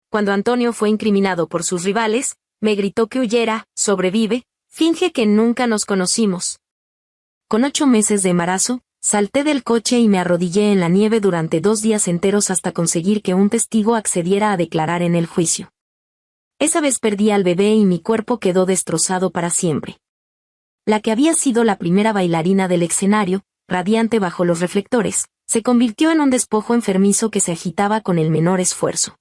cuando Antonio fue incriminado por sus rivales, me gritó que huyera, sobrevive, finge que nunca nos conocimos. Con 8 meses de embarazo, salté del coche y me arrodillé en la nieve durante 2 días enteros hasta conseguir que un testigo accediera a declarar en el juicio. Esa vez perdí al bebé y mi cuerpo quedó destrozado para siempre. La que había sido la primera bailarina del escenario, radiante bajo los reflectores, se convirtió en un despojo enfermizo que se agitaba con el menor esfuerzo.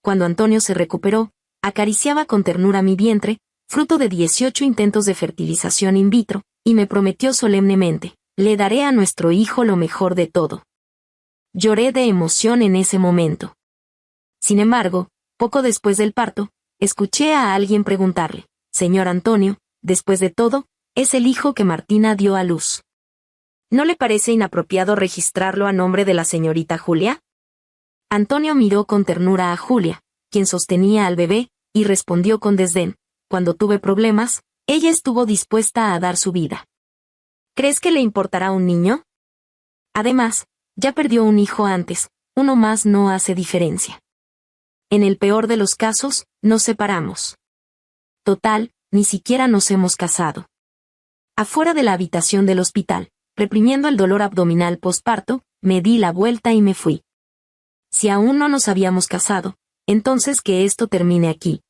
Cuando Antonio se recuperó, acariciaba con ternura mi vientre, fruto de 18 intentos de fertilización in vitro, y me prometió solemnemente: le daré a nuestro hijo lo mejor de todo. Lloré de emoción en ese momento. Sin embargo, poco después del parto, escuché a alguien preguntarle: «Señor Antonio, después de todo, es el hijo que Martina dio a luz. ¿No le parece inapropiado registrarlo a nombre de la señorita Julia?» Antonio miró con ternura a Julia, quien sostenía al bebé, y respondió con desdén: «Cuando tuve problemas, ella estuvo dispuesta a dar su vida. ¿Crees que le importará un niño? Además, ya perdió un hijo antes, uno más no hace diferencia. En el peor de los casos, nos separamos. Total, ni siquiera nos hemos casado». Afuera de la habitación del hospital, reprimiendo el dolor abdominal postparto, me di la vuelta y me fui. Si aún no nos habíamos casado, entonces que esto termine aquí.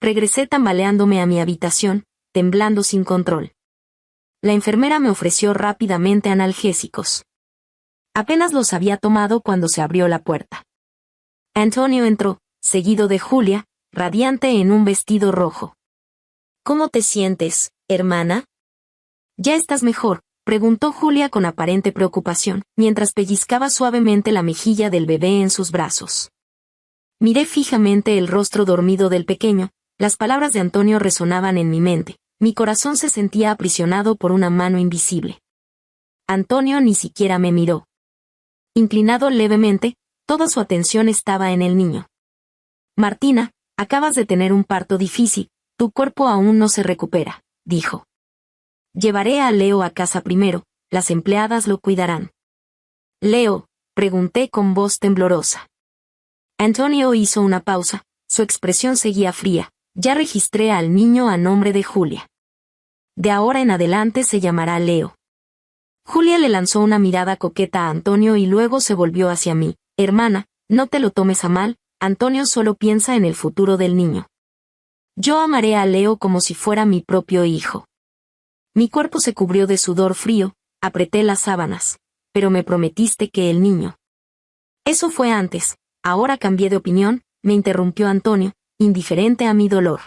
Regresé tambaleándome a mi habitación, temblando sin control. La enfermera me ofreció rápidamente analgésicos. Apenas los había tomado cuando se abrió la puerta. Antonio entró, seguido de Julia, radiante en un vestido rojo. «¿Cómo te sientes, hermana?» «¿Ya estás mejor?», preguntó Julia con aparente preocupación, mientras pellizcaba suavemente la mejilla del bebé en sus brazos. Miré fijamente el rostro dormido del pequeño, las palabras de Antonio resonaban en mi mente, mi corazón se sentía aprisionado por una mano invisible. Antonio ni siquiera me miró. Inclinado levemente, toda su atención estaba en el niño. «Martina, acabas de tener un parto difícil, tu cuerpo aún no se recupera», dijo. «Llevaré a Leo a casa primero, las empleadas lo cuidarán». «¿Leo?», pregunté con voz temblorosa. Antonio hizo una pausa, su expresión seguía fría. «Ya registré al niño a nombre de Julia. De ahora en adelante se llamará Leo». Julia le lanzó una mirada coqueta a Antonio y luego se volvió hacia mí. «Hermana, no te lo tomes a mal, Antonio solo piensa en el futuro del niño. Yo amaré a Leo como si fuera mi propio hijo». Mi cuerpo se cubrió de sudor frío, apreté las sábanas. «Pero me prometiste que el niño». «Eso fue antes, ahora cambié de opinión», me interrumpió Antonio, indiferente a mi dolor.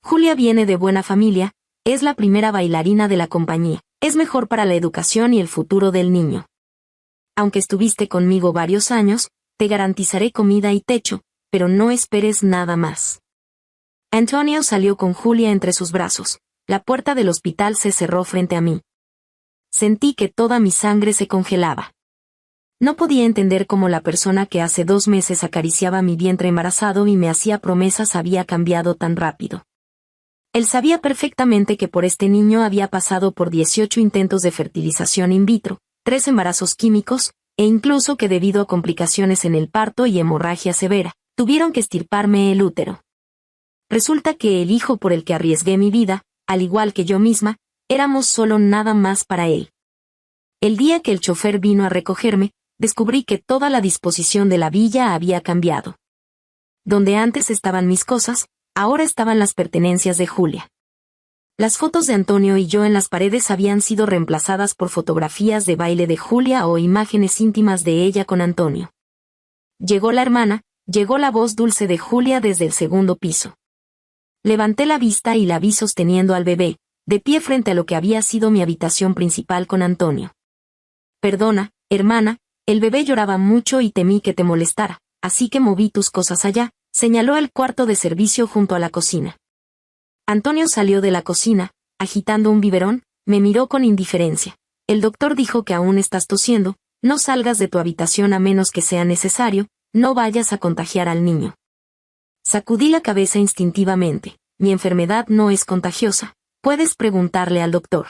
«Julia viene de buena familia, es la primera bailarina de la compañía, es mejor para la educación y el futuro del niño. Aunque estuviste conmigo varios años, te garantizaré comida y techo, pero no esperes nada más». Antonio salió con Julia entre sus brazos. La puerta del hospital se cerró frente a mí. Sentí que toda mi sangre se congelaba. No podía entender cómo la persona que hace 2 meses acariciaba mi vientre embarazado y me hacía promesas había cambiado tan rápido. Él sabía perfectamente que por este niño había pasado por 18 intentos de fertilización in vitro, 3 embarazos químicos, e incluso que debido a complicaciones en el parto y hemorragia severa, tuvieron que extirparme el útero. Resulta que el hijo por el que arriesgué mi vida, al igual que yo misma, éramos solo nada más para él. El día que el chofer vino a recogerme, descubrí que toda la disposición de la villa había cambiado. Donde antes estaban mis cosas, ahora estaban las pertenencias de Julia. Las fotos de Antonio y yo en las paredes habían sido reemplazadas por fotografías de baile de Julia o imágenes íntimas de ella con Antonio. Llegó la hermana, llegó la voz dulce de Julia desde el segundo piso. Levanté la vista y la vi sosteniendo al bebé, de pie frente a lo que había sido mi habitación principal con Antonio. «Perdona, hermana, el bebé lloraba mucho y temí que te molestara, así que moví tus cosas allá», señaló el cuarto de servicio junto a la cocina. Antonio salió de la cocina, agitando un biberón, me miró con indiferencia. «El doctor dijo que aún estás tosiendo, no salgas de tu habitación a menos que sea necesario, no vayas a contagiar al niño». Sacudí la cabeza instintivamente. «Mi enfermedad no es contagiosa, puedes preguntarle al doctor».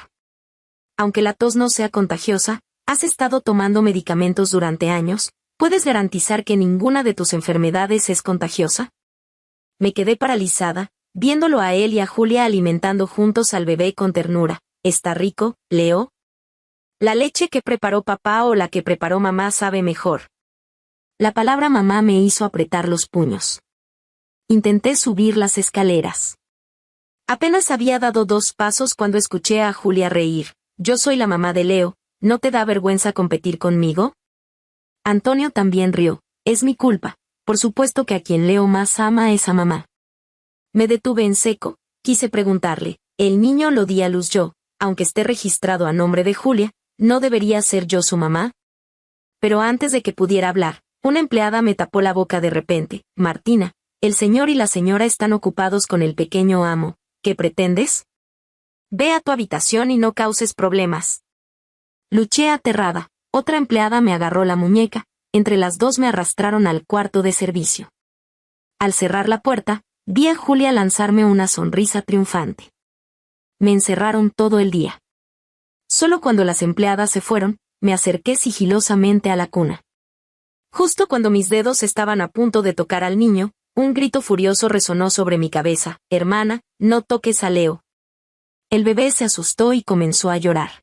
«Aunque la tos no sea contagiosa, has estado tomando medicamentos durante años, ¿Puedes garantizar que ninguna de tus enfermedades es contagiosa? Me quedé paralizada, viéndolo a él y a Julia alimentando juntos al bebé con ternura. ¿Está rico, Leo? ¿La leche que preparó papá o la que preparó mamá sabe mejor? La palabra mamá me hizo apretar los puños. Intenté subir las escaleras. Apenas había dado 2 pasos cuando escuché a Julia reír. Yo soy la mamá de Leo, ¿no te da vergüenza competir conmigo? Antonio también rió. Es mi culpa. Por supuesto que a quien Leo más ama es a mamá. Me detuve en seco, quise preguntarle, el niño lo di a luz yo, aunque esté registrado a nombre de Julia, ¿no debería ser yo su mamá? Pero antes de que pudiera hablar, una empleada me tapó la boca de repente. Martina, el señor y la señora están ocupados con el pequeño amo. ¿Qué pretendes? Ve a tu habitación y no causes problemas. Luché aterrada. Otra empleada me agarró la muñeca, entre las dos me arrastraron al cuarto de servicio. Al cerrar la puerta, vi a Julia lanzarme una sonrisa triunfante. Me encerraron todo el día. Solo cuando las empleadas se fueron, me acerqué sigilosamente a la cuna. Justo cuando mis dedos estaban a punto de tocar al niño, un grito furioso resonó sobre mi cabeza. Hermana, no toques a Leo. El bebé se asustó y comenzó a llorar.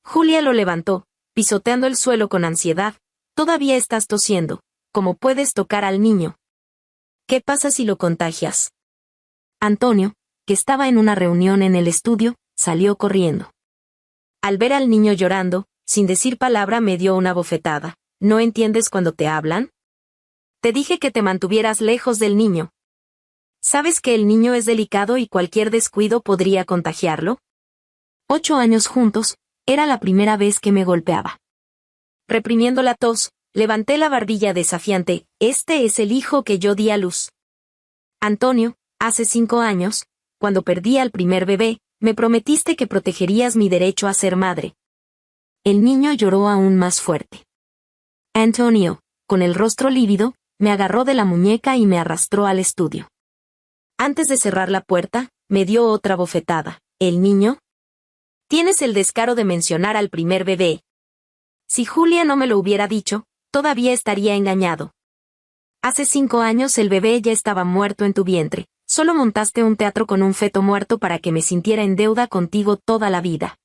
Julia lo levantó, pisoteando el suelo con ansiedad. Todavía estás tosiendo. ¿Cómo puedes tocar al niño? ¿Qué pasa si lo contagias? Antonio, que estaba en una reunión en el estudio, salió corriendo. Al ver al niño llorando, sin decir palabra me dio una bofetada. ¿No entiendes cuando te hablan? Te dije que te mantuvieras lejos del niño. ¿Sabes que el niño es delicado y cualquier descuido podría contagiarlo? 8 años juntos, era la primera vez que me golpeaba. Reprimiendo la tos, levanté la barbilla desafiante. Este es el hijo que yo di a luz. Antonio, hace 5 años, cuando perdí al primer bebé, me prometiste que protegerías mi derecho a ser madre. El niño lloró aún más fuerte. Antonio, con el rostro lívido, me agarró de la muñeca y me arrastró al estudio. Antes de cerrar la puerta, me dio otra bofetada. ¿El niño? Tienes el descaro de mencionar al primer bebé. Si Julia no me lo hubiera dicho, todavía estaría engañado. Hace 5 años el bebé ya estaba muerto en tu vientre. Solo montaste un teatro con un feto muerto para que me sintiera en deuda contigo toda la vida.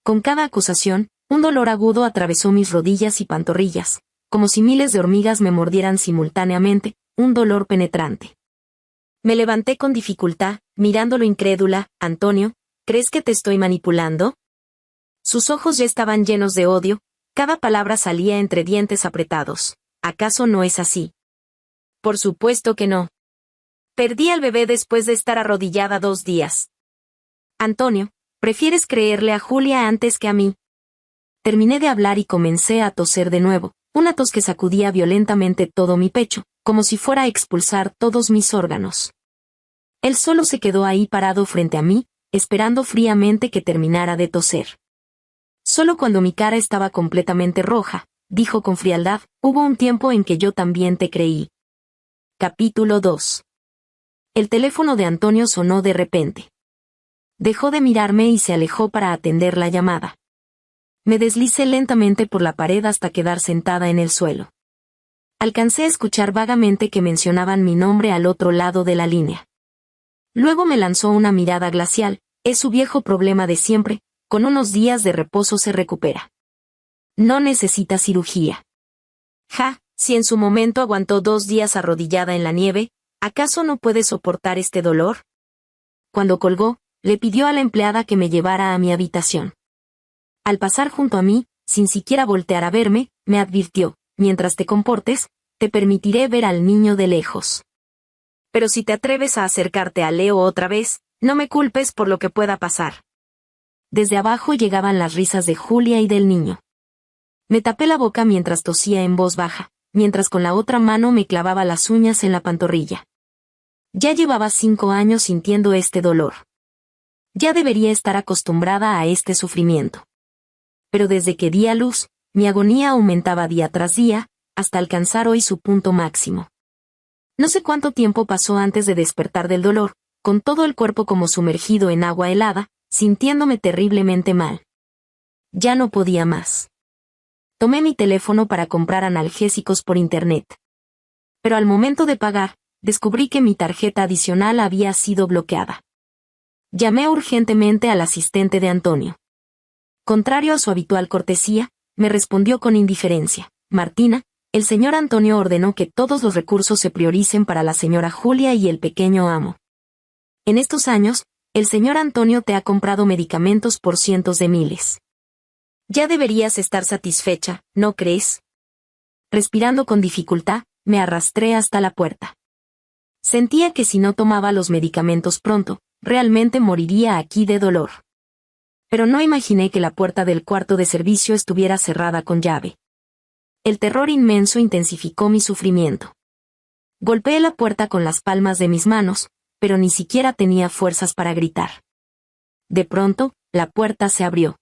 Con cada acusación, un dolor agudo atravesó mis rodillas y pantorrillas, como si miles de hormigas me mordieran simultáneamente, un dolor penetrante. Me levanté con dificultad, mirándolo incrédula. Antonio, ¿crees que te estoy manipulando? Sus ojos ya estaban llenos de odio, cada palabra salía entre dientes apretados. ¿Acaso no es así? Por supuesto que no. Perdí al bebé después de estar arrodillada 2 días. Antonio, ¿prefieres creerle a Julia antes que a mí? Terminé de hablar y comencé a toser de nuevo, una tos que sacudía violentamente todo mi pecho, como si fuera a expulsar todos mis órganos. Él solo se quedó ahí parado frente a mí, esperando fríamente que terminara de toser. Solo cuando mi cara estaba completamente roja, dijo con frialdad, hubo un tiempo en que yo también te creí. Capítulo 2. El teléfono de Antonio sonó de repente. Dejó de mirarme y se alejó para atender la llamada. Me deslicé lentamente por la pared hasta quedar sentada en el suelo. Alcancé a escuchar vagamente que mencionaban mi nombre al otro lado de la línea. Luego me lanzó una mirada glacial. Es su viejo problema de siempre, con unos días de reposo se recupera. No necesita cirugía. Si en su momento aguantó 2 días arrodillada en la nieve, ¿acaso no puede soportar este dolor? Cuando colgó, le pidió a la empleada que me llevara a mi habitación. Al pasar junto a mí, sin siquiera voltear a verme, me advirtió, mientras te comportes, te permitiré ver al niño de lejos. Pero si te atreves a acercarte a Leo otra vez, no me culpes por lo que pueda pasar. Desde abajo llegaban las risas de Julia y del niño. Me tapé la boca mientras tosía en voz baja, mientras con la otra mano me clavaba las uñas en la pantorrilla. Ya llevaba 5 años sintiendo este dolor. Ya debería estar acostumbrada a este sufrimiento. Pero desde que di a luz, mi agonía aumentaba día tras día, hasta alcanzar hoy su punto máximo. No sé cuánto tiempo pasó antes de despertar del dolor, con todo el cuerpo como sumergido en agua helada, sintiéndome terriblemente mal. Ya no podía más. Tomé mi teléfono para comprar analgésicos por internet. Pero al momento de pagar, descubrí que mi tarjeta adicional había sido bloqueada. Llamé urgentemente al asistente de Antonio. Contrario a su habitual cortesía, me respondió con indiferencia: Martina, el señor Antonio ordenó que todos los recursos se prioricen para la señora Julia y el pequeño amo. En estos años, el señor Antonio te ha comprado medicamentos por cientos de miles. Ya deberías estar satisfecha, ¿no crees? Respirando con dificultad, me arrastré hasta la puerta. Sentía que si no tomaba los medicamentos pronto, realmente moriría aquí de dolor. Pero no imaginé que la puerta del cuarto de servicio estuviera cerrada con llave. El terror inmenso intensificó mi sufrimiento. Golpeé la puerta con las palmas de mis manos, pero ni siquiera tenía fuerzas para gritar. De pronto, la puerta se abrió.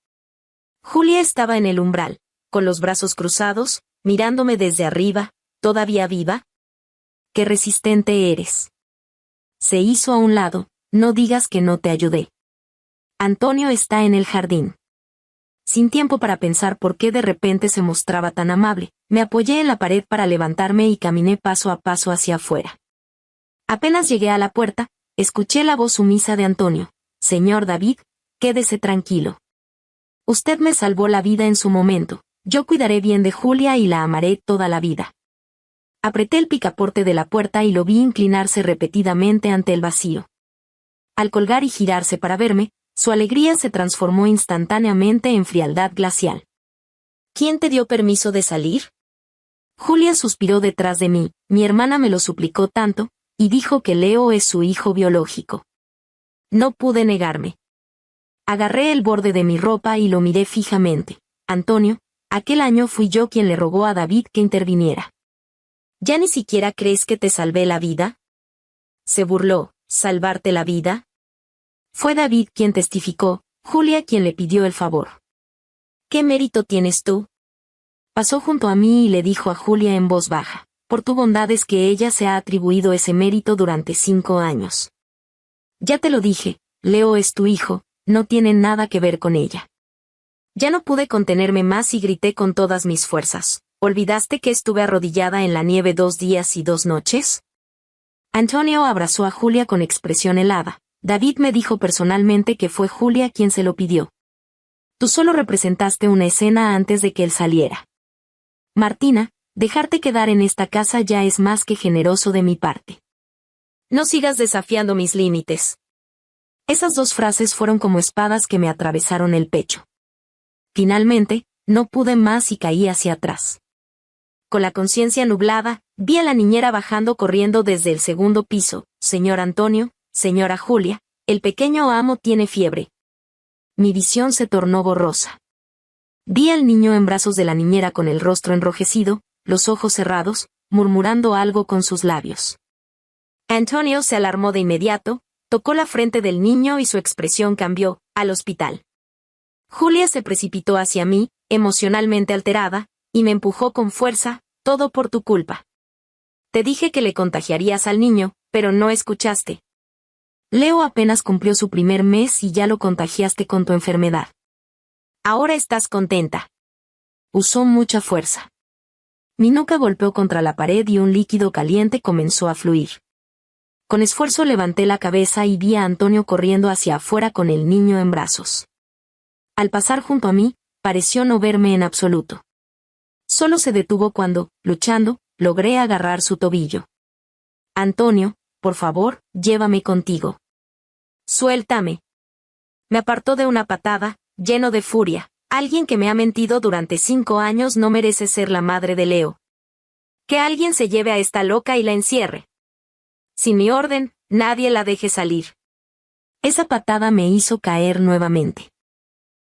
Julia estaba en el umbral, con los brazos cruzados, mirándome desde arriba. ¿Todavía viva? ¡Qué resistente eres! Se hizo a un lado. No digas que no te ayudé. Antonio está en el jardín. Sin tiempo para pensar por qué de repente se mostraba tan amable, me apoyé en la pared para levantarme y caminé paso a paso hacia afuera. Apenas llegué a la puerta, escuché la voz sumisa de Antonio: Señor David, quédese tranquilo. Usted me salvó la vida en su momento. Yo cuidaré bien de Julia y la amaré toda la vida. Apreté el picaporte de la puerta y lo vi inclinarse repetidamente ante el vacío. Al colgar y girarse para verme, su alegría se transformó instantáneamente en frialdad glacial. ¿Quién te dio permiso de salir? Julia suspiró detrás de mí. Mi hermana me lo suplicó tanto, y dijo que Leo es su hijo biológico. No pude negarme. Agarré el borde de mi ropa y lo miré fijamente. Antonio, aquel año fui yo quien le rogó a David que interviniera. ¿Ya ni siquiera crees que te salvé la vida? Se burló. ¿Salvarte la vida? Fue David quien testificó, Julia quien le pidió el favor. ¿Qué mérito tienes tú? Pasó junto a mí y le dijo a Julia en voz baja: por tu bondad es que ella se ha atribuido ese mérito durante 5 años. Ya te lo dije, Leo es tu hijo, no tiene nada que ver con ella. Ya no pude contenerme más y grité con todas mis fuerzas: ¿olvidaste que estuve arrodillada en la nieve 2 días y 2 noches? Antonio abrazó a Julia con expresión helada. David me dijo personalmente que fue Julia quien se lo pidió. Tú solo representaste una escena antes de que él saliera. Martina, dejarte quedar en esta casa ya es más que generoso de mi parte. No sigas desafiando mis límites. Esas 2 frases fueron como espadas que me atravesaron el pecho. Finalmente, no pude más y caí hacia atrás. Con la conciencia nublada, vi a la niñera bajando corriendo desde el 2º piso. Señor Antonio, señora Julia, el pequeño amo tiene fiebre. Mi visión se tornó borrosa. Vi al niño en brazos de la niñera con el rostro enrojecido, los ojos cerrados, murmurando algo con sus labios. Antonio se alarmó de inmediato, tocó la frente del niño y su expresión cambió. Al hospital. Julia se precipitó hacia mí, emocionalmente alterada, y me empujó con fuerza: todo por tu culpa. Te dije que le contagiarías al niño, pero no escuchaste. Leo apenas cumplió su primer mes y ya lo contagiaste con tu enfermedad. Ahora estás contenta. Usó mucha fuerza. Mi nuca golpeó contra la pared y un líquido caliente comenzó a fluir. Con esfuerzo levanté la cabeza y vi a Antonio corriendo hacia afuera con el niño en brazos. Al pasar junto a mí, pareció no verme en absoluto. Solo se detuvo cuando, luchando, logré agarrar su tobillo. Antonio, por favor, llévame contigo. Suéltame. Me apartó de una patada, lleno de furia. Alguien que me ha mentido durante 5 años no merece ser la madre de Leo. Que alguien se lleve a esta loca y la encierre. Sin mi orden, nadie la deje salir. Esa patada me hizo caer nuevamente.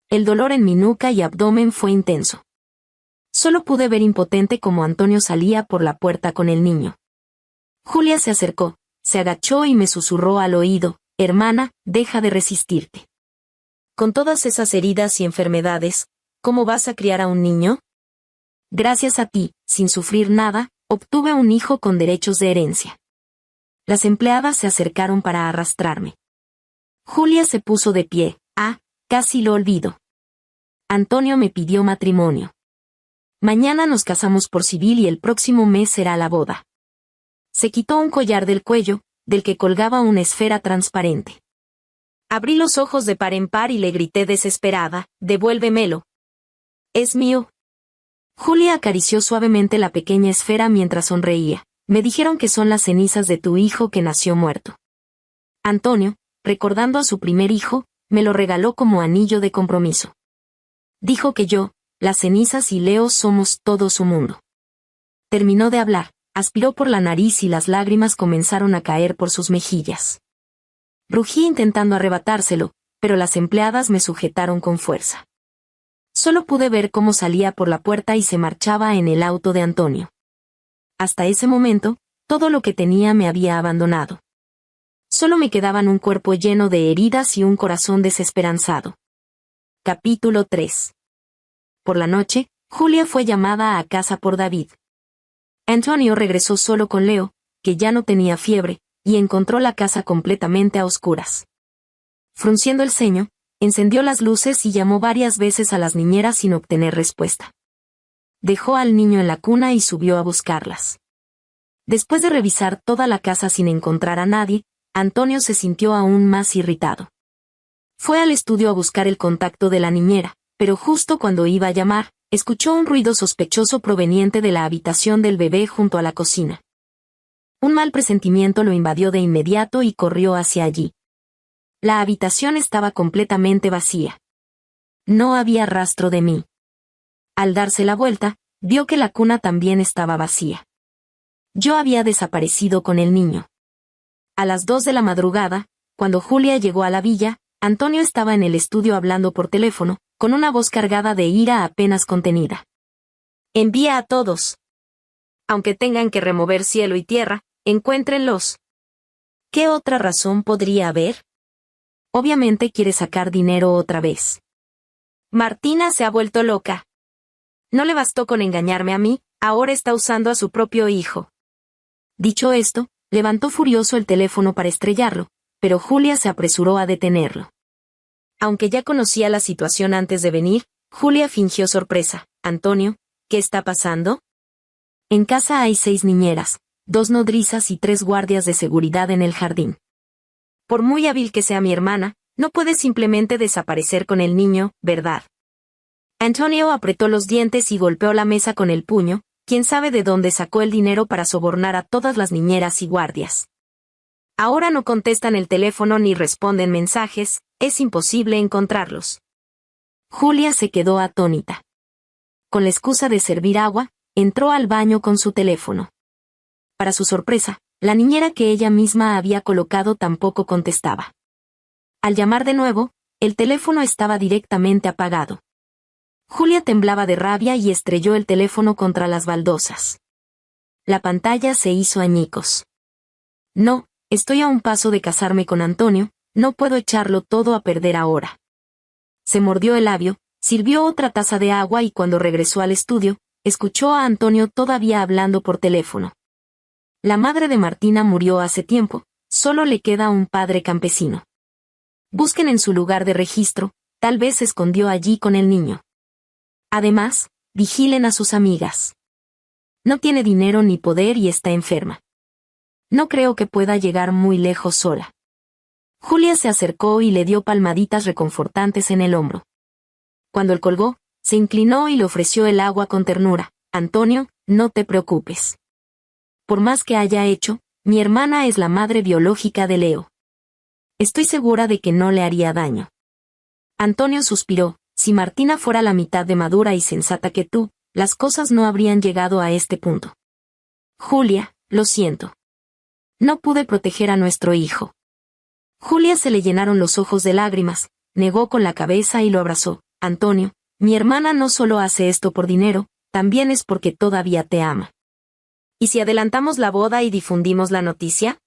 El dolor en mi nuca y abdomen fue intenso. Solo pude ver impotente cómo Antonio salía por la puerta con el niño. Julia se acercó, se agachó y me susurró al oído: hermana, deja de resistirte. Con todas esas heridas y enfermedades, ¿cómo vas a criar a un niño? Gracias a ti, sin sufrir nada, obtuve un hijo con derechos de herencia. Las empleadas se acercaron para arrastrarme. Julia se puso de pie. Casi lo olvido. Antonio me pidió matrimonio. Mañana nos casamos por civil y el próximo mes será la boda. Se quitó un collar del cuello, del que colgaba una esfera transparente. Abrí los ojos de par en par y le grité desesperada, «Devuélvemelo. Es mío». Julia acarició suavemente la pequeña esfera mientras sonreía. «Me dijeron que son las cenizas de tu hijo que nació muerto. Antonio, recordando a su primer hijo, me lo regaló como anillo de compromiso. Dijo que yo, las cenizas y Leo somos todo su mundo». Terminó de hablar, aspiró por la nariz y las lágrimas comenzaron a caer por sus mejillas. Rugí intentando arrebatárselo, pero las empleadas me sujetaron con fuerza. Solo pude ver cómo salía por la puerta y se marchaba en el auto de Antonio. Hasta ese momento, todo lo que tenía me había abandonado. Solo me quedaban un cuerpo lleno de heridas y un corazón desesperanzado. Capítulo 3. Por la noche, Julia fue llamada a casa por David. Antonio regresó solo con Leo, que ya no tenía fiebre, y encontró la casa completamente a oscuras. Frunciendo el ceño, encendió las luces y llamó varias veces a las niñeras sin obtener respuesta. Dejó al niño en la cuna y subió a buscarlas. Después de revisar toda la casa sin encontrar a nadie, Antonio se sintió aún más irritado. Fue al estudio a buscar el contacto de la niñera, pero justo cuando iba a llamar, escuchó un ruido sospechoso proveniente de la habitación del bebé junto a la cocina. Un mal presentimiento lo invadió de inmediato y corrió hacia allí. La habitación estaba completamente vacía. No había rastro de mí. Al darse la vuelta, vio que la cuna también estaba vacía. Yo había desaparecido con el niño. A las 2 de la madrugada, cuando Julia llegó a la villa, Antonio estaba en el estudio hablando por teléfono, con una voz cargada de ira apenas contenida. «Envía a todos. Aunque tengan que remover cielo y tierra, encuéntrenlos». ¿Qué otra razón podría haber? Obviamente quiere sacar dinero otra vez. Martina se ha vuelto loca. No le bastó con engañarme a mí, ahora está usando a su propio hijo. Dicho esto, levantó furioso el teléfono para estrellarlo, pero Julia se apresuró a detenerlo. Aunque ya conocía la situación antes de venir, Julia fingió sorpresa. «Antonio, ¿qué está pasando?» En casa hay 6 niñeras, 2 nodrizas y 3 guardias de seguridad en el jardín. Por muy hábil que sea mi hermana, no puede simplemente desaparecer con el niño, ¿verdad? Antonio apretó los dientes y golpeó la mesa con el puño. ¿Quién sabe de dónde sacó el dinero para sobornar a todas las niñeras y guardias? Ahora no contestan el teléfono ni responden mensajes, es imposible encontrarlos. Julia se quedó atónita. Con la excusa de servir agua, entró al baño con su teléfono. Para su sorpresa, la niñera que ella misma había colocado tampoco contestaba. Al llamar de nuevo, el teléfono estaba directamente apagado. Julia temblaba de rabia y estrelló el teléfono contra las baldosas. La pantalla se hizo añicos. «No, estoy a un paso de casarme con Antonio, no puedo echarlo todo a perder ahora». Se mordió el labio, sirvió otra taza de agua y cuando regresó al estudio, escuchó a Antonio todavía hablando por teléfono. La madre de Martina murió hace tiempo, solo le queda un padre campesino. Busquen en su lugar de registro, tal vez se escondió allí con el niño. Además, vigilen a sus amigas. No tiene dinero ni poder y está enferma. No creo que pueda llegar muy lejos sola. Julia se acercó y le dio palmaditas reconfortantes en el hombro. Cuando él colgó, se inclinó y le ofreció el agua con ternura. «Antonio, no te preocupes. Por más que haya hecho, mi hermana es la madre biológica de Leo. Estoy segura de que no le haría daño». Antonio suspiró. «Si Martina fuera la mitad de madura y sensata que tú, las cosas no habrían llegado a este punto. Julia, lo siento. No pude proteger a nuestro hijo». Julia se le llenaron los ojos de lágrimas, negó con la cabeza y lo abrazó. «Antonio, mi hermana no solo hace esto por dinero, también es porque todavía te ama. ¿Y si adelantamos la boda y difundimos la noticia?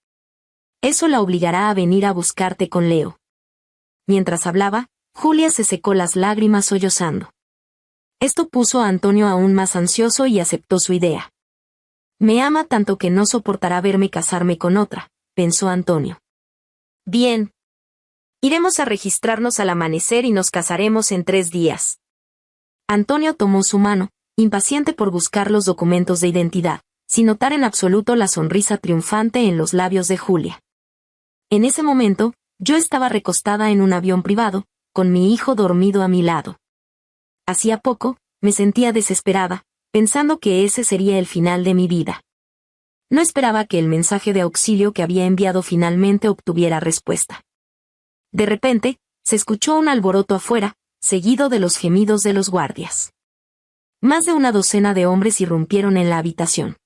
Eso la obligará a venir a buscarte con Leo». Mientras hablaba, Julia se secó las lágrimas sollozando. Esto puso a Antonio aún más ansioso y aceptó su idea. «Me ama tanto que no soportará verme casarme con otra», pensó Antonio. «Bien. Iremos a registrarnos al amanecer y nos casaremos en 3 días». Antonio tomó su mano, impaciente por buscar los documentos de identidad, sin notar en absoluto la sonrisa triunfante en los labios de Julia. En ese momento, yo estaba recostada en un avión privado, con mi hijo dormido a mi lado. Hacía poco, me sentía desesperada, pensando que ese sería el final de mi vida. No esperaba que el mensaje de auxilio que había enviado finalmente obtuviera respuesta. De repente, se escuchó un alboroto afuera, seguido de los gemidos de los guardias. Más de una docena de hombres irrumpieron en la habitación.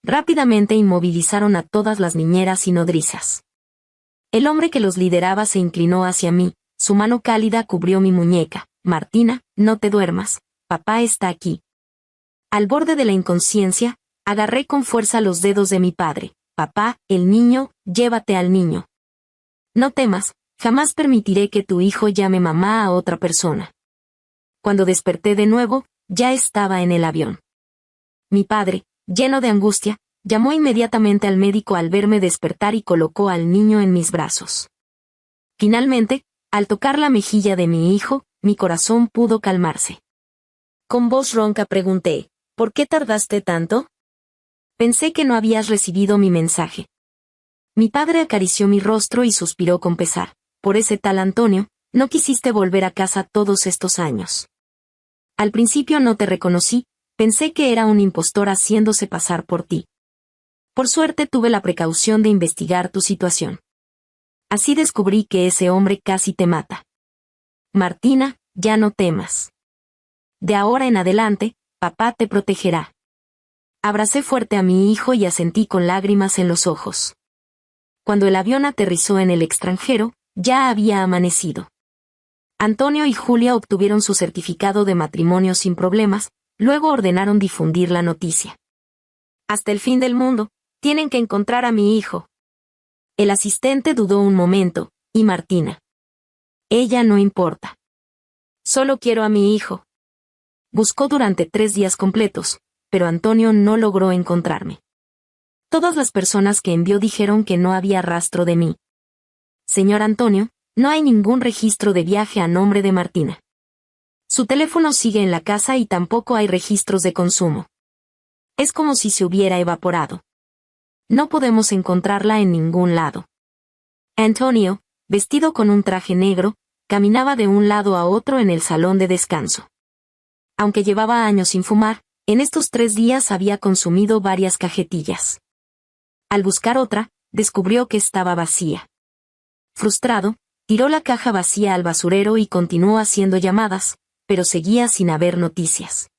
Rápidamente inmovilizaron a todas las niñeras y nodrizas. El hombre que los lideraba se inclinó hacia mí, su mano cálida cubrió mi muñeca. Martina, no te duermas, papá está aquí. Al borde de la inconsciencia, agarré con fuerza los dedos de mi padre. Papá, el niño, llévate al niño. No temas, jamás permitiré que tu hijo llame mamá a otra persona. Cuando desperté de nuevo, ya estaba en el avión. Mi padre, lleno de angustia, llamó inmediatamente al médico al verme despertar y colocó al niño en mis brazos. Finalmente, al tocar la mejilla de mi hijo, mi corazón pudo calmarse. Con voz ronca pregunté, ¿por qué tardaste tanto? Pensé que no habías recibido mi mensaje. Mi padre acarició mi rostro y suspiró con pesar. Por ese tal Antonio, no quisiste volver a casa todos estos años. Al principio no te reconocí, pensé que era un impostor haciéndose pasar por ti. Por suerte tuve la precaución de investigar tu situación. Así descubrí que ese hombre casi te mata. Martina, ya no temas. De ahora en adelante, papá te protegerá. Abracé fuerte a mi hijo y asentí con lágrimas en los ojos. Cuando el avión aterrizó en el extranjero, ya había amanecido. Antonio y Julia obtuvieron su certificado de matrimonio sin problemas, luego ordenaron difundir la noticia. Hasta el fin del mundo, tienen que encontrar a mi hijo. El asistente dudó un momento, ¿y Martina? Ella no importa. Solo quiero a mi hijo. Buscó durante 3 días completos, pero Antonio no logró encontrarme. Todas las personas que envió dijeron que no había rastro de mí. Señor Antonio, no hay ningún registro de viaje a nombre de Martina. Su teléfono sigue en la casa y tampoco hay registros de consumo. Es como si se hubiera evaporado. No podemos encontrarla en ningún lado. Antonio, vestido con un traje negro, caminaba de un lado a otro en el salón de descanso. Aunque llevaba años sin fumar, en estos 3 días había consumido varias cajetillas. Al buscar otra, descubrió que estaba vacía. Frustrado, tiró la caja vacía al basurero y continuó haciendo llamadas, pero seguía sin haber noticias.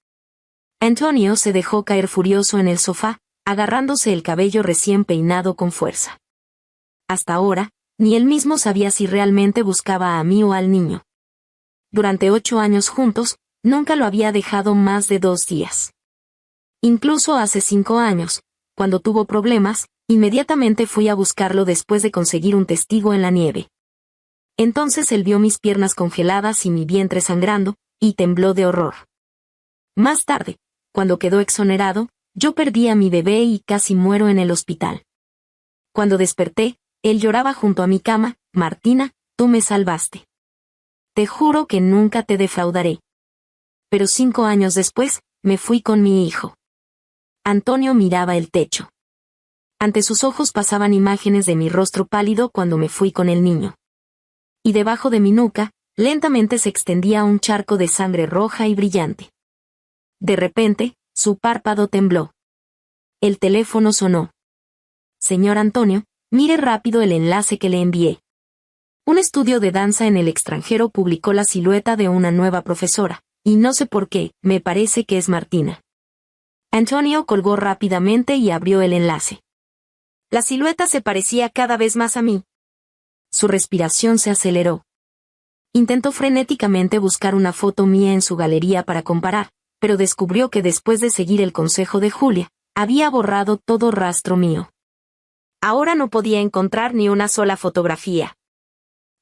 Antonio se dejó caer furioso en el sofá, agarrándose el cabello recién peinado con fuerza. Hasta ahora, ni él mismo sabía si realmente buscaba a mí o al niño. Durante 8 años juntos, nunca lo había dejado más de 2 días. Incluso hace 5 años, cuando tuvo problemas, inmediatamente fui a buscarlo después de conseguir un testigo en la nieve. Entonces él vio mis piernas congeladas y mi vientre sangrando, y tembló de horror. Más tarde, cuando quedó exonerado, yo perdí a mi bebé y casi muero en el hospital. Cuando desperté, él lloraba junto a mi cama, Martina, tú me salvaste. Te juro que nunca te defraudaré. Pero 5 años después, me fui con mi hijo. Antonio miraba el techo. Ante sus ojos pasaban imágenes de mi rostro pálido cuando me fui con el niño. Y debajo de mi nuca, lentamente se extendía un charco de sangre roja y brillante. De repente, su párpado tembló. El teléfono sonó. Señor Antonio, mire rápido el enlace que le envié. Un estudio de danza en el extranjero publicó la silueta de una nueva profesora, y no sé por qué, me parece que es Martina. Antonio colgó rápidamente y abrió el enlace. La silueta se parecía cada vez más a mí. Su respiración se aceleró. Intentó frenéticamente buscar una foto mía en su galería para comparar, pero descubrió que después de seguir el consejo de Julia, había borrado todo rastro mío. Ahora no podía encontrar ni una sola fotografía.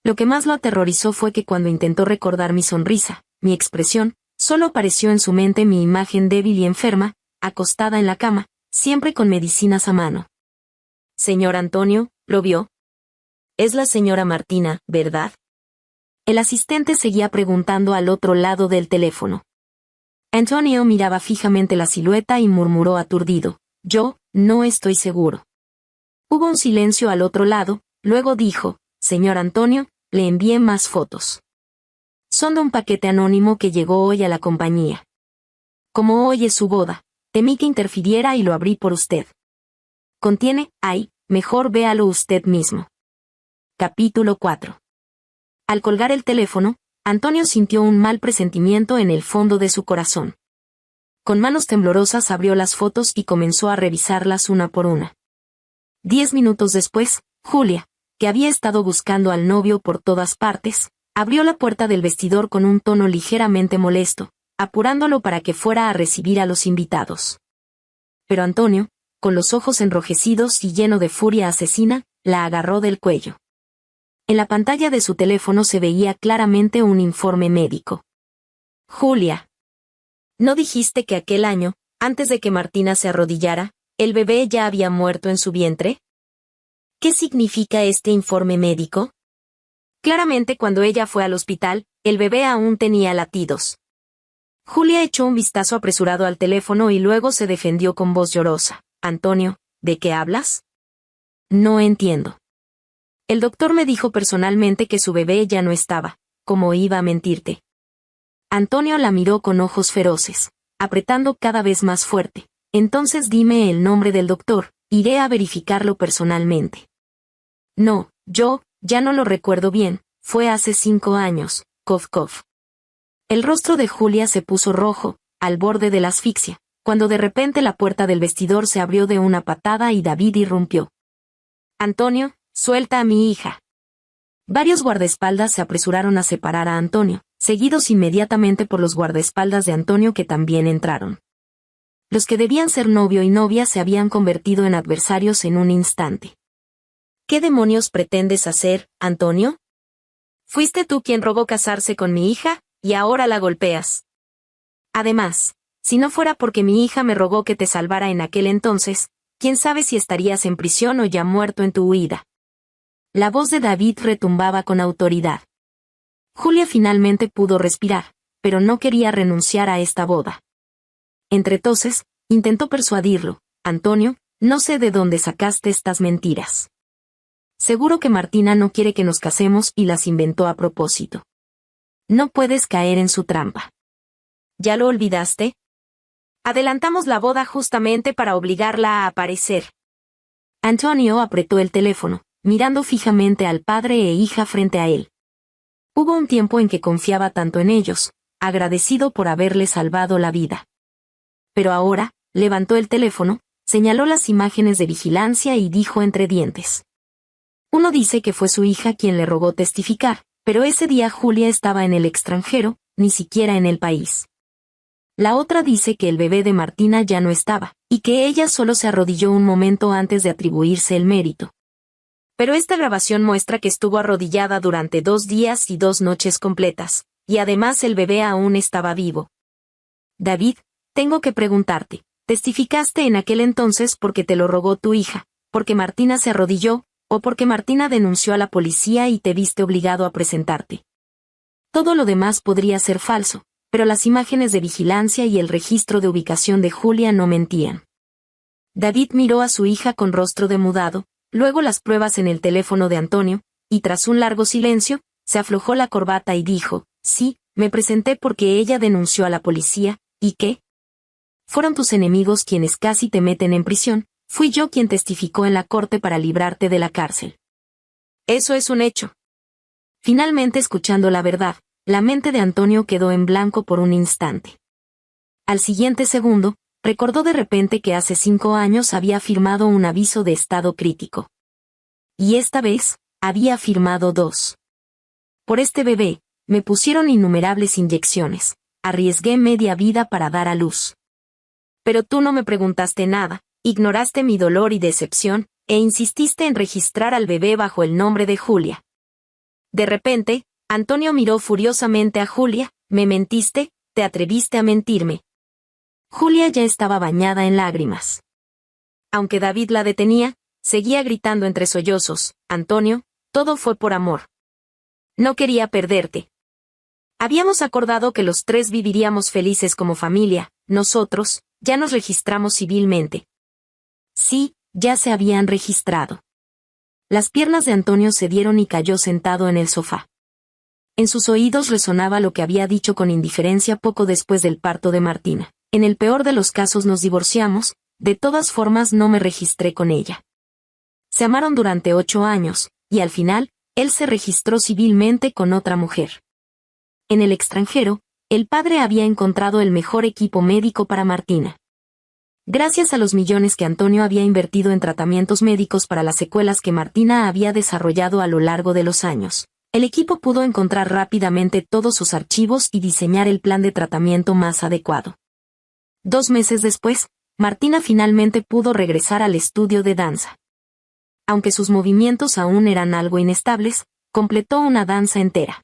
Lo que más lo aterrorizó fue que cuando intentó recordar mi sonrisa, mi expresión, solo apareció en su mente mi imagen débil y enferma, acostada en la cama, siempre con medicinas a mano. Señor Antonio, ¿lo vio? Es la señora Martina, ¿verdad? El asistente seguía preguntando al otro lado del teléfono. Antonio miraba fijamente la silueta y murmuró aturdido: yo, no estoy seguro. Hubo un silencio al otro lado, luego dijo: señor Antonio, le envié más fotos. Son de un paquete anónimo que llegó hoy a la compañía. Como hoy es su boda, temí que interfiriera y lo abrí por usted. Contiene, mejor véalo usted mismo. Capítulo 4. Al colgar el teléfono, Antonio sintió un mal presentimiento en el fondo de su corazón. Con manos temblorosas abrió las fotos y comenzó a revisarlas una por una. 10 minutos después, Julia, que había estado buscando al novio por todas partes, abrió la puerta del vestidor con un tono ligeramente molesto, apurándolo para que fuera a recibir a los invitados. Pero Antonio, con los ojos enrojecidos y lleno de furia asesina, la agarró del cuello. En la pantalla de su teléfono se veía claramente un informe médico. Julia, ¿no dijiste que aquel año, antes de que Martina se arrodillara, el bebé ya había muerto en su vientre? ¿Qué significa este informe médico? Claramente cuando ella fue al hospital, el bebé aún tenía latidos. Julia echó un vistazo apresurado al teléfono y luego se defendió con voz llorosa. Antonio, ¿de qué hablas? No entiendo. El doctor me dijo personalmente que su bebé ya no estaba. ¿Cómo iba a mentirte? Antonio la miró con ojos feroces, apretando cada vez más fuerte. Entonces dime el nombre del doctor, iré a verificarlo personalmente. No, yo, ya no lo recuerdo bien, fue hace 5 años, cof cof. El rostro de Julia se puso rojo, al borde de la asfixia, cuando de repente la puerta del vestidor se abrió de una patada y David irrumpió. Antonio, suelta a mi hija. Varios guardaespaldas se apresuraron a separar a Antonio, seguidos inmediatamente por los guardaespaldas de Antonio que también entraron. Los que debían ser novio y novia se habían convertido en adversarios en un instante. ¿Qué demonios pretendes hacer, Antonio? Fuiste tú quien rogó casarse con mi hija, y ahora la golpeas. Además, si no fuera porque mi hija me rogó que te salvara en aquel entonces, quién sabe si estarías en prisión o ya muerto en tu huida. La voz de David retumbaba con autoridad. Julia finalmente pudo respirar, pero no quería renunciar a esta boda. Entre toses, intentó persuadirlo: Antonio, no sé de dónde sacaste estas mentiras. Seguro que Martina no quiere que nos casemos y las inventó a propósito. No puedes caer en su trampa. ¿Ya lo olvidaste? Adelantamos la boda justamente para obligarla a aparecer. Antonio apretó el teléfono, mirando fijamente al padre e hija frente a él. Hubo un tiempo en que confiaba tanto en ellos, agradecido por haberle salvado la vida. Pero ahora, levantó el teléfono, señaló las imágenes de vigilancia y dijo entre dientes. Uno dice que fue su hija quien le rogó testificar, pero ese día Julia estaba en el extranjero, ni siquiera en el país. La otra dice que el bebé de Martina ya no estaba, y que ella solo se arrodilló un momento antes de atribuirse el mérito. Pero esta grabación muestra que estuvo arrodillada durante 2 días y 2 noches completas, y además el bebé aún estaba vivo. David, tengo que preguntarte, ¿testificaste en aquel entonces porque te lo rogó tu hija, porque Martina se arrodilló, o porque Martina denunció a la policía y te viste obligado a presentarte? Todo lo demás podría ser falso, pero las imágenes de vigilancia y el registro de ubicación de Julia no mentían. David miró a su hija con rostro demudado, luego las pruebas en el teléfono de Antonio, y tras un largo silencio, se aflojó la corbata y dijo: sí, me presenté porque ella denunció a la policía, ¿y qué? Fueron tus enemigos quienes casi te meten en prisión, fui yo quien testificó en la corte para librarte de la cárcel. Eso es un hecho. Finalmente, escuchando la verdad, la mente de Antonio quedó en blanco por un instante. Al siguiente segundo, recordó de repente que hace 5 años había firmado un aviso de estado crítico. Y esta vez, había firmado 2. Por este bebé, me pusieron innumerables inyecciones, arriesgué media vida para dar a luz. Pero tú no me preguntaste nada, ignoraste mi dolor y decepción, e insististe en registrar al bebé bajo el nombre de Julia. De repente, Antonio miró furiosamente a Julia: ¿me mentiste? ¿Te atreviste a mentirme? Julia ya estaba bañada en lágrimas. Aunque David la detenía, seguía gritando entre sollozos: Antonio, todo fue por amor. No quería perderte. Habíamos acordado que los tres viviríamos felices como familia. Nosotros, ya nos registramos civilmente. Sí, ya se habían registrado. Las piernas de Antonio cedieron y cayó sentado en el sofá. En sus oídos resonaba lo que había dicho con indiferencia poco después del parto de Martina. En el peor de los casos nos divorciamos, de todas formas no me registré con ella. Se amaron durante 8 años, y al final, él se registró civilmente con otra mujer. En el extranjero, el padre había encontrado el mejor equipo médico para Martina. Gracias a los millones que Antonio había invertido en tratamientos médicos para las secuelas que Martina había desarrollado a lo largo de los años, el equipo pudo encontrar rápidamente todos sus archivos y diseñar el plan de tratamiento más adecuado. 2 meses después, Martina finalmente pudo regresar al estudio de danza. Aunque sus movimientos aún eran algo inestables, completó una danza entera.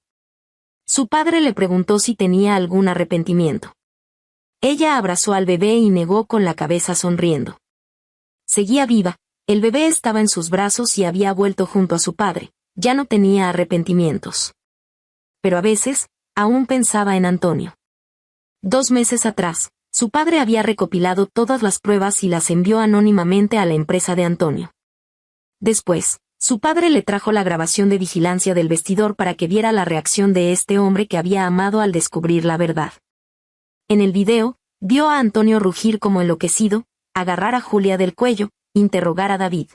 Su padre le preguntó si tenía algún arrepentimiento. Ella abrazó al bebé y negó con la cabeza sonriendo. Seguía viva, el bebé estaba en sus brazos y había vuelto junto a su padre, ya no tenía arrepentimientos. Pero a veces, aún pensaba en Antonio. 2 meses atrás, su padre había recopilado todas las pruebas y las envió anónimamente a la empresa de Antonio. Después, su padre le trajo la grabación de vigilancia del vestidor para que viera la reacción de este hombre que había amado al descubrir la verdad. En el video, vio a Antonio rugir como enloquecido, agarrar a Julia del cuello, interrogar a David.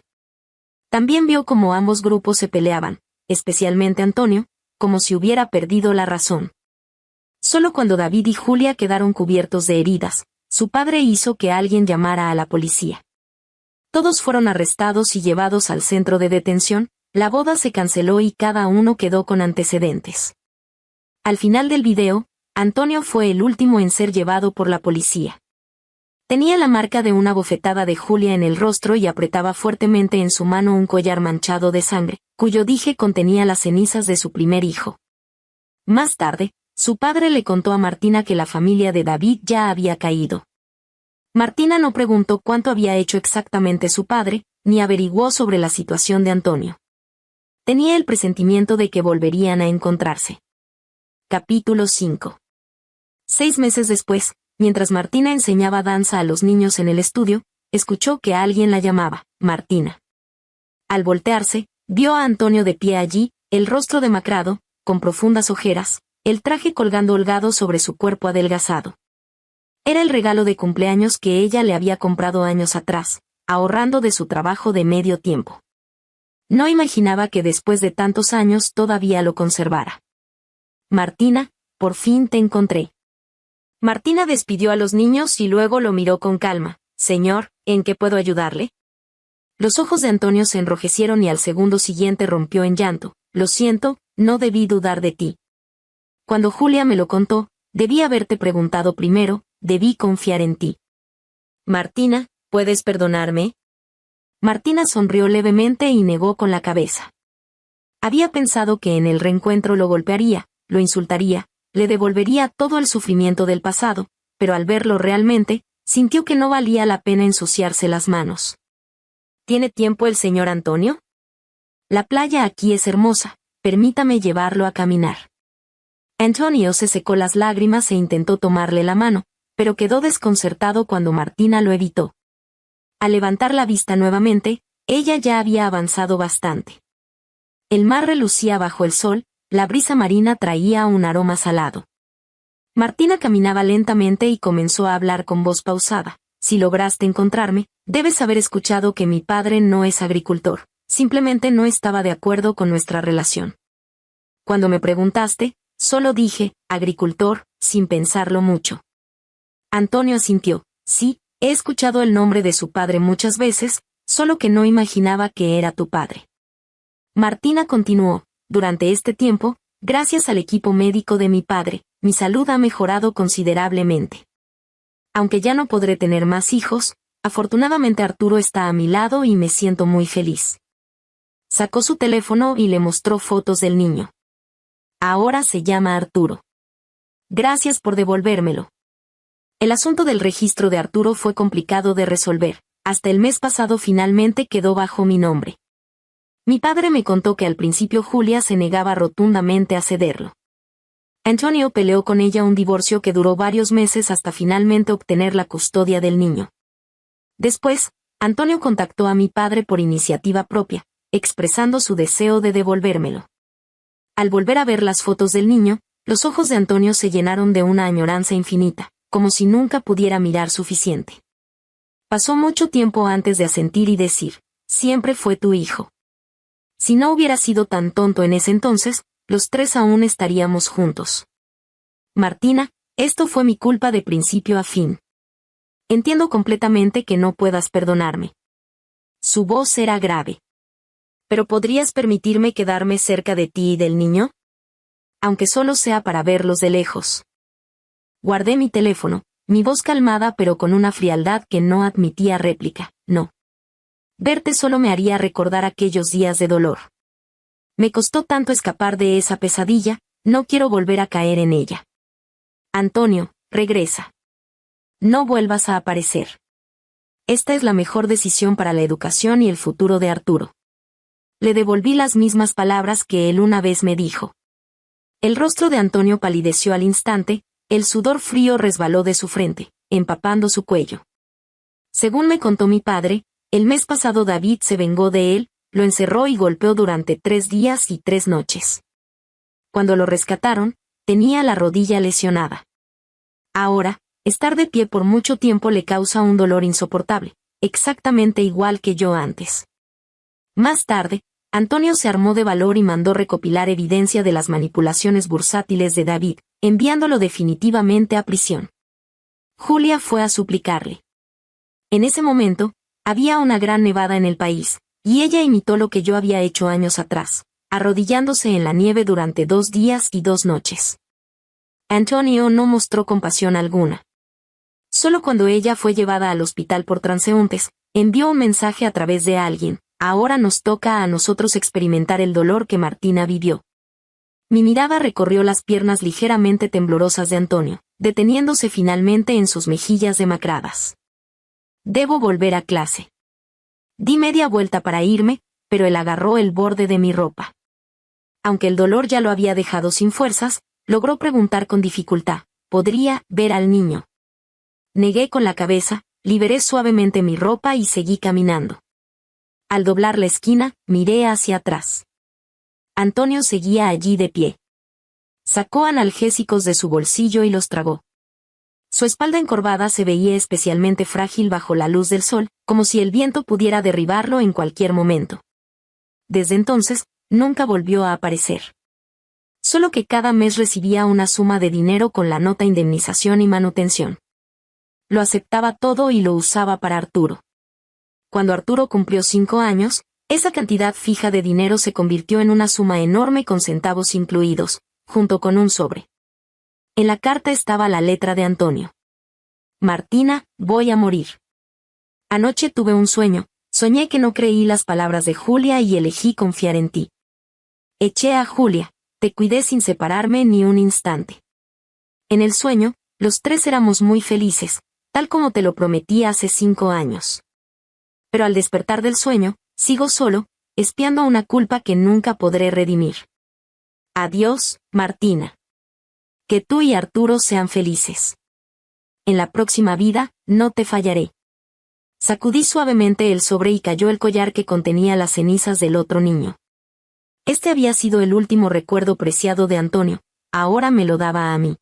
También vio cómo ambos grupos se peleaban, especialmente Antonio, como si hubiera perdido la razón. Solo cuando David y Julia quedaron cubiertos de heridas, su padre hizo que alguien llamara a la policía. Todos fueron arrestados y llevados al centro de detención, la boda se canceló y cada uno quedó con antecedentes. Al final del video, Antonio fue el último en ser llevado por la policía. Tenía la marca de una bofetada de Julia en el rostro y apretaba fuertemente en su mano un collar manchado de sangre, cuyo dije contenía las cenizas de su primer hijo. Más tarde, su padre le contó a Martina que la familia de David ya había caído. Martina no preguntó cuánto había hecho exactamente su padre, ni averiguó sobre la situación de Antonio. Tenía el presentimiento de que volverían a encontrarse. Capítulo 5. 6 meses después, mientras Martina enseñaba danza a los niños en el estudio, escuchó que alguien la llamaba, Martina. Al voltearse, vio a Antonio de pie allí, el rostro demacrado, con profundas ojeras, el traje colgando holgado sobre su cuerpo adelgazado. Era el regalo de cumpleaños que ella le había comprado años atrás, ahorrando de su trabajo de medio tiempo. No imaginaba que después de tantos años todavía lo conservara. Martina, por fin te encontré. Martina despidió a los niños y luego lo miró con calma. Señor, ¿en qué puedo ayudarle? Los ojos de Antonio se enrojecieron y al segundo siguiente rompió en llanto. Lo siento, no debí dudar de ti. Cuando Julia me lo contó, debí haberte preguntado primero, debí confiar en ti. Martina, ¿puedes perdonarme? Martina sonrió levemente y negó con la cabeza. Había pensado que en el reencuentro lo golpearía, lo insultaría, le devolvería todo el sufrimiento del pasado, pero al verlo realmente, sintió que no valía la pena ensuciarse las manos. ¿Tiene tiempo el señor Antonio? La playa aquí es hermosa, permítame llevarlo a caminar. Antonio se secó las lágrimas e intentó tomarle la mano, pero quedó desconcertado cuando Martina lo evitó. Al levantar la vista nuevamente, ella ya había avanzado bastante. El mar relucía bajo el sol, la brisa marina traía un aroma salado. Martina caminaba lentamente y comenzó a hablar con voz pausada. Si lograste encontrarme, debes haber escuchado que mi padre no es agricultor, simplemente no estaba de acuerdo con nuestra relación. Cuando me preguntaste, solo dije, agricultor, sin pensarlo mucho. Antonio asintió. Sí, he escuchado el nombre de su padre muchas veces, solo que no imaginaba que era tu padre. Martina continuó. Durante este tiempo, gracias al equipo médico de mi padre, mi salud ha mejorado considerablemente. Aunque ya no podré tener más hijos, afortunadamente Arturo está a mi lado y me siento muy feliz. Sacó su teléfono y le mostró fotos del niño. Ahora se llama Arturo. Gracias por devolvérmelo. El asunto del registro de Arturo fue complicado de resolver. Hasta el mes pasado finalmente quedó bajo mi nombre. Mi padre me contó que al principio Julia se negaba rotundamente a cederlo. Antonio peleó con ella un divorcio que duró varios meses hasta finalmente obtener la custodia del niño. Después, Antonio contactó a mi padre por iniciativa propia, expresando su deseo de devolvérmelo. Al volver a ver las fotos del niño, los ojos de Antonio se llenaron de una añoranza infinita, como si nunca pudiera mirar suficiente. Pasó mucho tiempo antes de asentir y decir, siempre fue tu hijo. Si no hubiera sido tan tonto en ese entonces, los tres aún estaríamos juntos. Martina, esto fue mi culpa de principio a fin. Entiendo completamente que no puedas perdonarme. Su voz era grave. ¿Pero podrías permitirme quedarme cerca de ti y del niño? Aunque solo sea para verlos de lejos. Guardé mi teléfono, mi voz calmada pero con una frialdad que no admitía réplica, no. Verte solo me haría recordar aquellos días de dolor. Me costó tanto escapar de esa pesadilla, no quiero volver a caer en ella. Antonio, regresa. No vuelvas a aparecer. Esta es la mejor decisión para la educación y el futuro de Arturo. Le devolví las mismas palabras que él una vez me dijo. El rostro de Antonio palideció al instante, el sudor frío resbaló de su frente, empapando su cuello. Según me contó mi padre, el mes pasado David se vengó de él, lo encerró y golpeó durante 3 días y 3 noches. Cuando lo rescataron, tenía la rodilla lesionada. Ahora, estar de pie por mucho tiempo le causa un dolor insoportable, exactamente igual que yo antes. Más tarde, Antonio se armó de valor y mandó recopilar evidencia de las manipulaciones bursátiles de David, enviándolo definitivamente a prisión. Julia fue a suplicarle. En ese momento, había una gran nevada en el país, y ella imitó lo que yo había hecho años atrás, arrodillándose en la nieve durante 2 días y 2 noches. Antonio no mostró compasión alguna. Solo cuando ella fue llevada al hospital por transeúntes, envió un mensaje a través de alguien. Ahora nos toca a nosotros experimentar el dolor que Martina vivió. Mi mirada recorrió las piernas ligeramente temblorosas de Antonio, deteniéndose finalmente en sus mejillas demacradas. Debo volver a clase. Di media vuelta para irme, pero él agarró el borde de mi ropa. Aunque el dolor ya lo había dejado sin fuerzas, logró preguntar con dificultad, ¿podría ver al niño? Negué con la cabeza, liberé suavemente mi ropa y seguí caminando. Al doblar la esquina, miré hacia atrás. Antonio seguía allí de pie. Sacó analgésicos de su bolsillo y los tragó. Su espalda encorvada se veía especialmente frágil bajo la luz del sol, como si el viento pudiera derribarlo en cualquier momento. Desde entonces, nunca volvió a aparecer. Solo que cada mes recibía una suma de dinero con la nota indemnización y manutención. Lo aceptaba todo y lo usaba para Arturo. Cuando Arturo cumplió 5 años, esa cantidad fija de dinero se convirtió en una suma enorme con centavos incluidos, junto con un sobre. En la carta estaba la letra de Antonio. Martina, voy a morir. Anoche tuve un sueño, soñé que no creí las palabras de Julia y elegí confiar en ti. Eché a Julia, te cuidé sin separarme ni un instante. En el sueño, los 3 éramos muy felices, tal como te lo prometí hace 5 años. Pero al despertar del sueño, sigo solo, espiando una culpa que nunca podré redimir. Adiós, Martina. Que tú y Arturo sean felices. En la próxima vida, no te fallaré. Sacudí suavemente el sobre y cayó el collar que contenía las cenizas del otro niño. Este había sido el último recuerdo preciado de Antonio, ahora me lo daba a mí.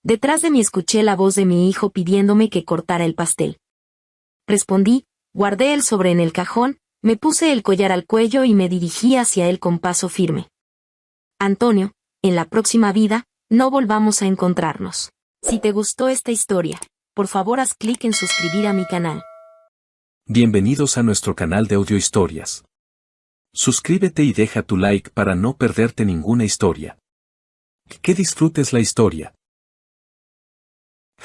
Detrás de mí escuché la voz de mi hijo pidiéndome que cortara el pastel. Respondí, guardé el sobre en el cajón, me puse el collar al cuello y me dirigí hacia él con paso firme. Antonio, en la próxima vida, no volvamos a encontrarnos. Si te gustó esta historia, por favor haz clic en suscribir a mi canal. Bienvenidos a nuestro canal de audiohistorias. Suscríbete y deja tu like para no perderte ninguna historia. Que disfrutes la historia.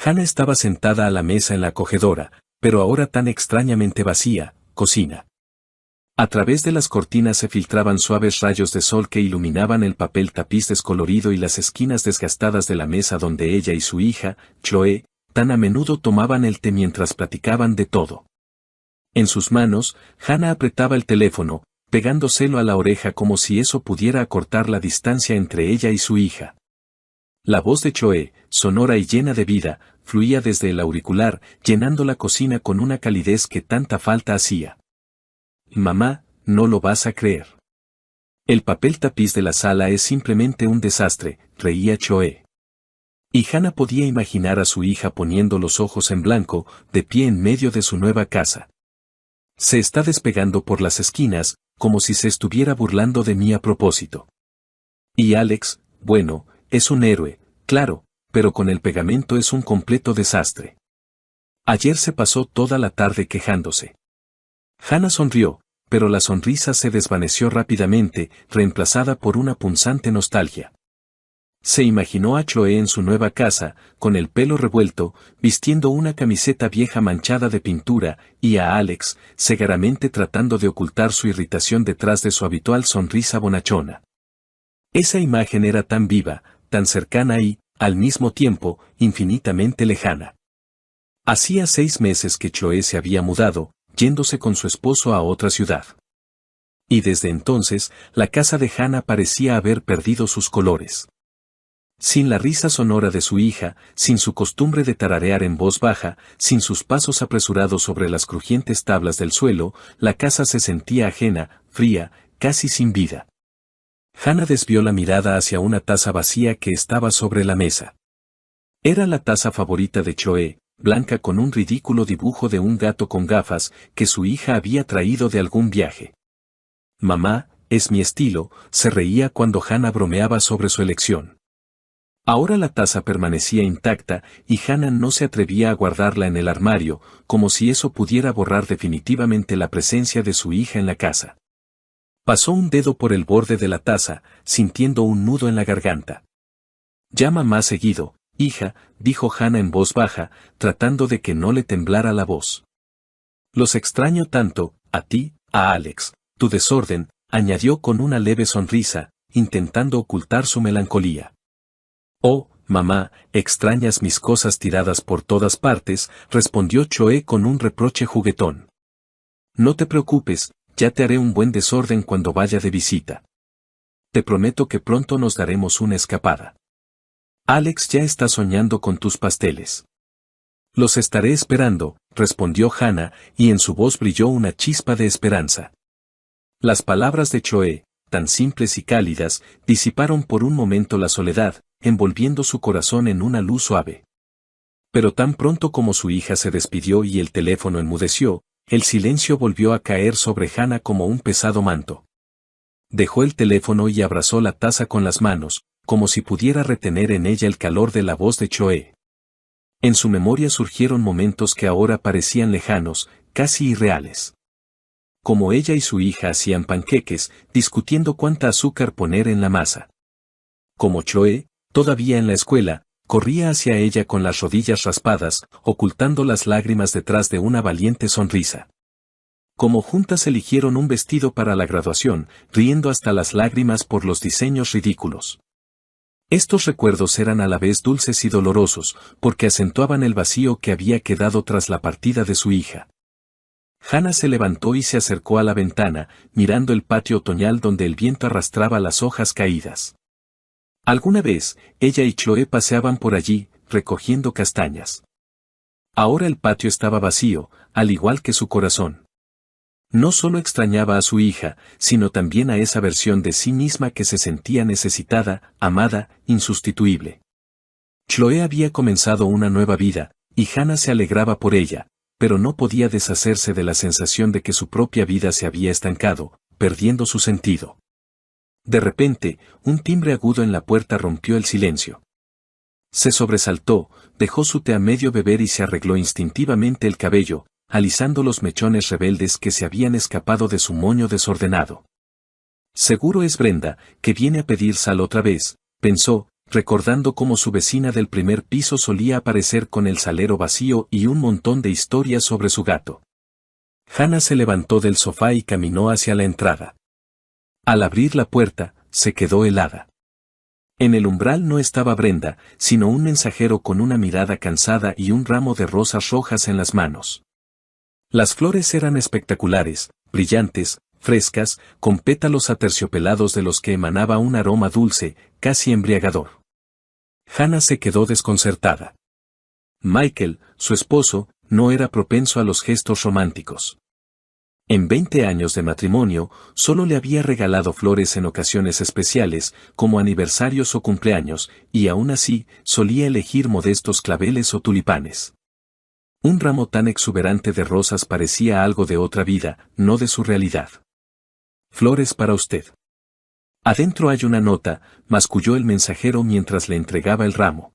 Hannah estaba sentada a la mesa en la acogedora, pero ahora tan extrañamente vacía, cocina. A través de las cortinas se filtraban suaves rayos de sol que iluminaban el papel tapiz descolorido y las esquinas desgastadas de la mesa donde ella y su hija, Chloe, tan a menudo tomaban el té mientras platicaban de todo. En sus manos, Hannah apretaba el teléfono, pegándoselo a la oreja como si eso pudiera acortar la distancia entre ella y su hija. La voz de Choe, sonora y llena de vida, fluía desde el auricular, llenando la cocina con una calidez que tanta falta hacía. Mamá, no lo vas a creer. El papel tapiz de la sala es simplemente un desastre, reía Choe. Y Hana podía imaginar a su hija poniendo los ojos en blanco, de pie en medio de su nueva casa. Se está despegando por las esquinas, como si se estuviera burlando de mí a propósito. Y Alex, bueno, es un héroe, claro, pero con el pegamento es un completo desastre. Ayer se pasó toda la tarde quejándose. Hana sonrió, pero la sonrisa se desvaneció rápidamente, reemplazada por una punzante nostalgia. Se imaginó a Choe en su nueva casa, con el pelo revuelto, vistiendo una camiseta vieja manchada de pintura, y a Alex, cegaramente tratando de ocultar su irritación detrás de su habitual sonrisa bonachona. Esa imagen era tan viva, tan cercana y, al mismo tiempo, infinitamente lejana. Hacía 6 meses que Choe se había mudado, yéndose con su esposo a otra ciudad. Y desde entonces, la casa de Hana parecía haber perdido sus colores. Sin la risa sonora de su hija, sin su costumbre de tararear en voz baja, sin sus pasos apresurados sobre las crujientes tablas del suelo, la casa se sentía ajena, fría, casi sin vida. Hana desvió la mirada hacia una taza vacía que estaba sobre la mesa. Era la taza favorita de Choe, blanca con un ridículo dibujo de un gato con gafas, que su hija había traído de algún viaje. Mamá, es mi estilo, se reía cuando Hana bromeaba sobre su elección. Ahora la taza permanecía intacta, y Hana no se atrevía a guardarla en el armario, como si eso pudiera borrar definitivamente la presencia de su hija en la casa. Pasó un dedo por el borde de la taza, sintiendo un nudo en la garganta. Llama más seguido, hija, dijo Hana en voz baja, tratando de que no le temblara la voz. Los extraño tanto, a ti, a Alex, tu desorden, añadió con una leve sonrisa, intentando ocultar su melancolía. Oh, mamá, extrañas mis cosas tiradas por todas partes, respondió Choe con un reproche juguetón. No te preocupes, ya te haré un buen desorden cuando vaya de visita. Te prometo que pronto nos daremos una escapada. Alex ya está soñando con tus pasteles. Los estaré esperando, respondió Hana, y en su voz brilló una chispa de esperanza. Las palabras de Choe, tan simples y cálidas, disiparon por un momento la soledad, envolviendo su corazón en una luz suave. Pero tan pronto como su hija se despidió y el teléfono enmudeció, el silencio volvió a caer sobre Hana como un pesado manto. Dejó el teléfono y abrazó la taza con las manos, como si pudiera retener en ella el calor de la voz de Choe. En su memoria surgieron momentos que ahora parecían lejanos, casi irreales. Como ella y su hija hacían panqueques, discutiendo cuánta azúcar poner en la masa. Como Choe, todavía en la escuela, corría hacia ella con las rodillas raspadas, ocultando las lágrimas detrás de una valiente sonrisa. Como juntas eligieron un vestido para la graduación, riendo hasta las lágrimas por los diseños ridículos. Estos recuerdos eran a la vez dulces y dolorosos, porque acentuaban el vacío que había quedado tras la partida de su hija. Hana se levantó y se acercó a la ventana, mirando el patio otoñal donde el viento arrastraba las hojas caídas. Alguna vez, ella y Choe paseaban por allí, recogiendo castañas. Ahora el patio estaba vacío, al igual que su corazón. No solo extrañaba a su hija, sino también a esa versión de sí misma que se sentía necesitada, amada, insustituible. Choe había comenzado una nueva vida, y Hana se alegraba por ella, pero no podía deshacerse de la sensación de que su propia vida se había estancado, perdiendo su sentido. De repente, un timbre agudo en la puerta rompió el silencio. Se sobresaltó, dejó su té a medio beber y se arregló instintivamente el cabello, alisando los mechones rebeldes que se habían escapado de su moño desordenado. Seguro es Brenda, que viene a pedir sal otra vez, pensó, recordando cómo su vecina del primer piso solía aparecer con el salero vacío y un montón de historias sobre su gato. Hana se levantó del sofá y caminó hacia la entrada. Al abrir la puerta, se quedó helada. En el umbral no estaba Brenda, sino un mensajero con una mirada cansada y un ramo de rosas rojas en las manos. Las flores eran espectaculares, brillantes, frescas, con pétalos aterciopelados de los que emanaba un aroma dulce, casi embriagador. Hannah se quedó desconcertada. Michael, su esposo, no era propenso a los gestos románticos. En 20 años de matrimonio, solo le había regalado flores en ocasiones especiales, como aniversarios o cumpleaños, y aún así, solía elegir modestos claveles o tulipanes. Un ramo tan exuberante de rosas parecía algo de otra vida, no de su realidad. Flores para usted. Adentro hay una nota, masculló el mensajero mientras le entregaba el ramo.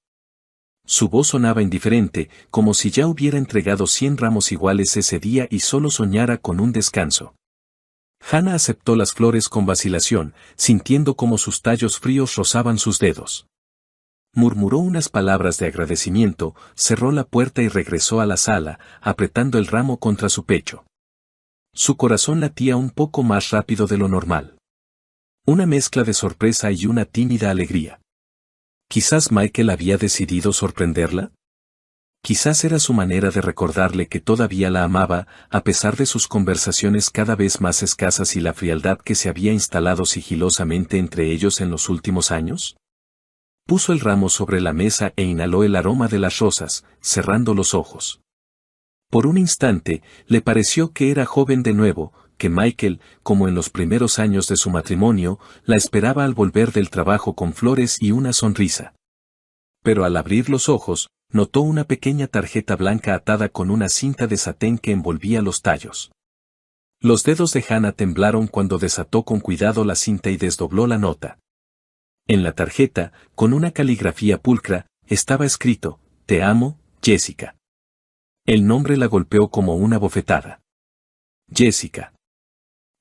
Su voz sonaba indiferente, como si ya hubiera entregado 100 ramos iguales ese día y solo soñara con un descanso. Hannah aceptó las flores con vacilación, sintiendo como sus tallos fríos rozaban sus dedos. Murmuró unas palabras de agradecimiento, cerró la puerta y regresó a la sala, apretando el ramo contra su pecho. Su corazón latía un poco más rápido de lo normal. Una mezcla de sorpresa y una tímida alegría. ¿Quizás Michael había decidido sorprenderla? Quizás era su manera de recordarle que todavía la amaba, a pesar de sus conversaciones cada vez más escasas y la frialdad que se había instalado sigilosamente entre ellos en los últimos años. Puso el ramo sobre la mesa e inhaló el aroma de las rosas, cerrando los ojos. Por un instante, le pareció que era joven de nuevo, que Michael, como en los primeros años de su matrimonio, la esperaba al volver del trabajo con flores y una sonrisa. Pero al abrir los ojos, notó una pequeña tarjeta blanca atada con una cinta de satén que envolvía los tallos. Los dedos de Hannah temblaron cuando desató con cuidado la cinta y desdobló la nota. En la tarjeta, con una caligrafía pulcra, estaba escrito: «Te amo, Jessica». El nombre la golpeó como una bofetada. Jessica.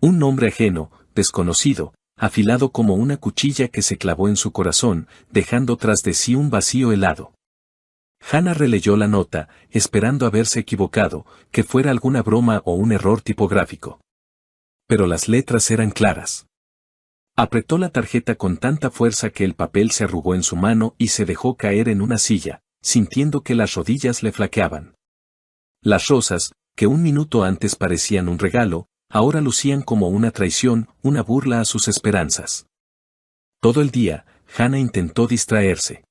Un nombre ajeno, desconocido, afilado como una cuchilla que se clavó en su corazón, dejando tras de sí un vacío helado. Hannah releyó la nota, esperando haberse equivocado, que fuera alguna broma o un error tipográfico. Pero las letras eran claras. Apretó la tarjeta con tanta fuerza que el papel se arrugó en su mano y se dejó caer en una silla, sintiendo que las rodillas le flaqueaban. Las rosas, que un minuto antes parecían un regalo, ahora lucían como una traición, una burla a sus esperanzas. Todo el día, Hannah intentó distraerse.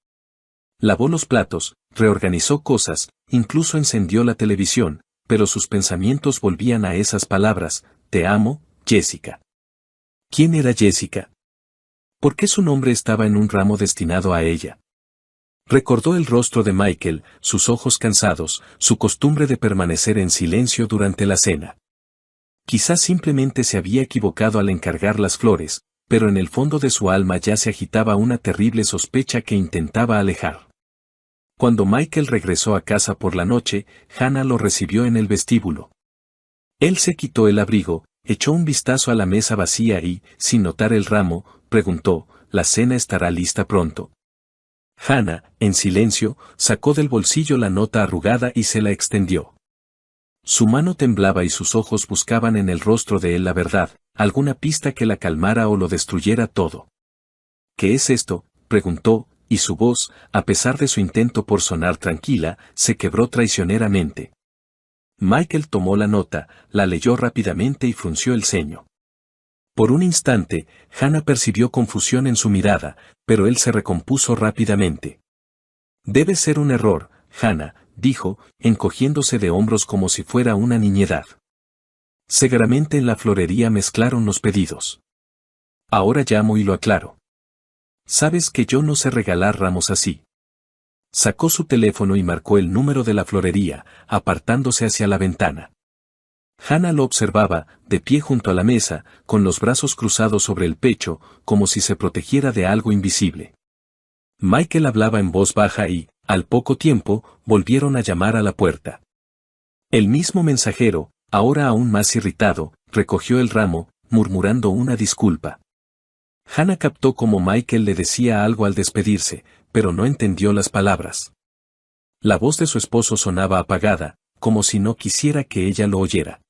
Lavó los platos, reorganizó cosas, incluso encendió la televisión, pero sus pensamientos volvían a esas palabras: «Te amo, Jessica». ¿Quién era Jessica? ¿Por qué su nombre estaba en un ramo destinado a ella? Recordó el rostro de Michael, sus ojos cansados, su costumbre de permanecer en silencio durante la cena. Quizás simplemente se había equivocado al encargar las flores, pero en el fondo de su alma ya se agitaba una terrible sospecha que intentaba alejar. Cuando Michael regresó a casa por la noche, Hannah lo recibió en el vestíbulo. Él se quitó el abrigo, echó un vistazo a la mesa vacía y, sin notar el ramo, preguntó: «¿La cena estará lista pronto?». Hannah, en silencio, sacó del bolsillo la nota arrugada y se la extendió. Su mano temblaba y sus ojos buscaban en el rostro de él la verdad, alguna pista que la calmara o lo destruyera todo. «¿Qué es esto?», preguntó, y su voz, a pesar de su intento por sonar tranquila, se quebró traicioneramente. Michael tomó la nota, la leyó rápidamente y frunció el ceño. Por un instante, Hannah percibió confusión en su mirada, pero él se recompuso rápidamente. «Debe ser un error, Hannah», dijo, encogiéndose de hombros como si fuera una niñedad. Seguramente en la florería mezclaron los pedidos. Ahora llamo y lo aclaro. Sabes que yo no sé regalar ramos así. Sacó su teléfono y marcó el número de la florería, apartándose hacia la ventana. Hannah lo observaba, de pie junto a la mesa, con los brazos cruzados sobre el pecho, como si se protegiera de algo invisible. Michael hablaba en voz baja y, al poco tiempo, volvieron a llamar a la puerta. El mismo mensajero, ahora aún más irritado, recogió el ramo, murmurando una disculpa. Hannah captó cómo Michael le decía algo al despedirse, pero no entendió las palabras. La voz de su esposo sonaba apagada, como si no quisiera que ella lo oyera.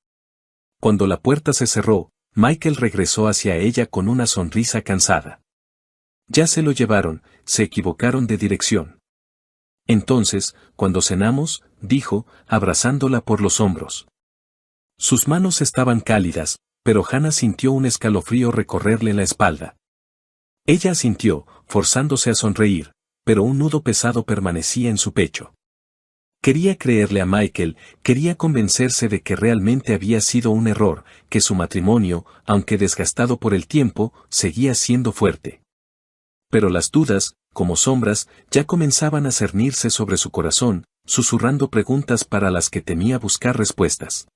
Cuando la puerta se cerró, Michael regresó hacia ella con una sonrisa cansada. «Ya se lo llevaron, se equivocaron de dirección». «Entonces, cuando cenamos», dijo, abrazándola por los hombros. Sus manos estaban cálidas, pero Hannah sintió un escalofrío recorrerle la espalda. Ella asintió, forzándose a sonreír, pero un nudo pesado permanecía en su pecho. Quería creerle a Michael, quería convencerse de que realmente había sido un error, que su matrimonio, aunque desgastado por el tiempo, seguía siendo fuerte. Pero las dudas, como sombras, ya comenzaban a cernirse sobre su corazón, susurrando preguntas para las que temía buscar respuestas.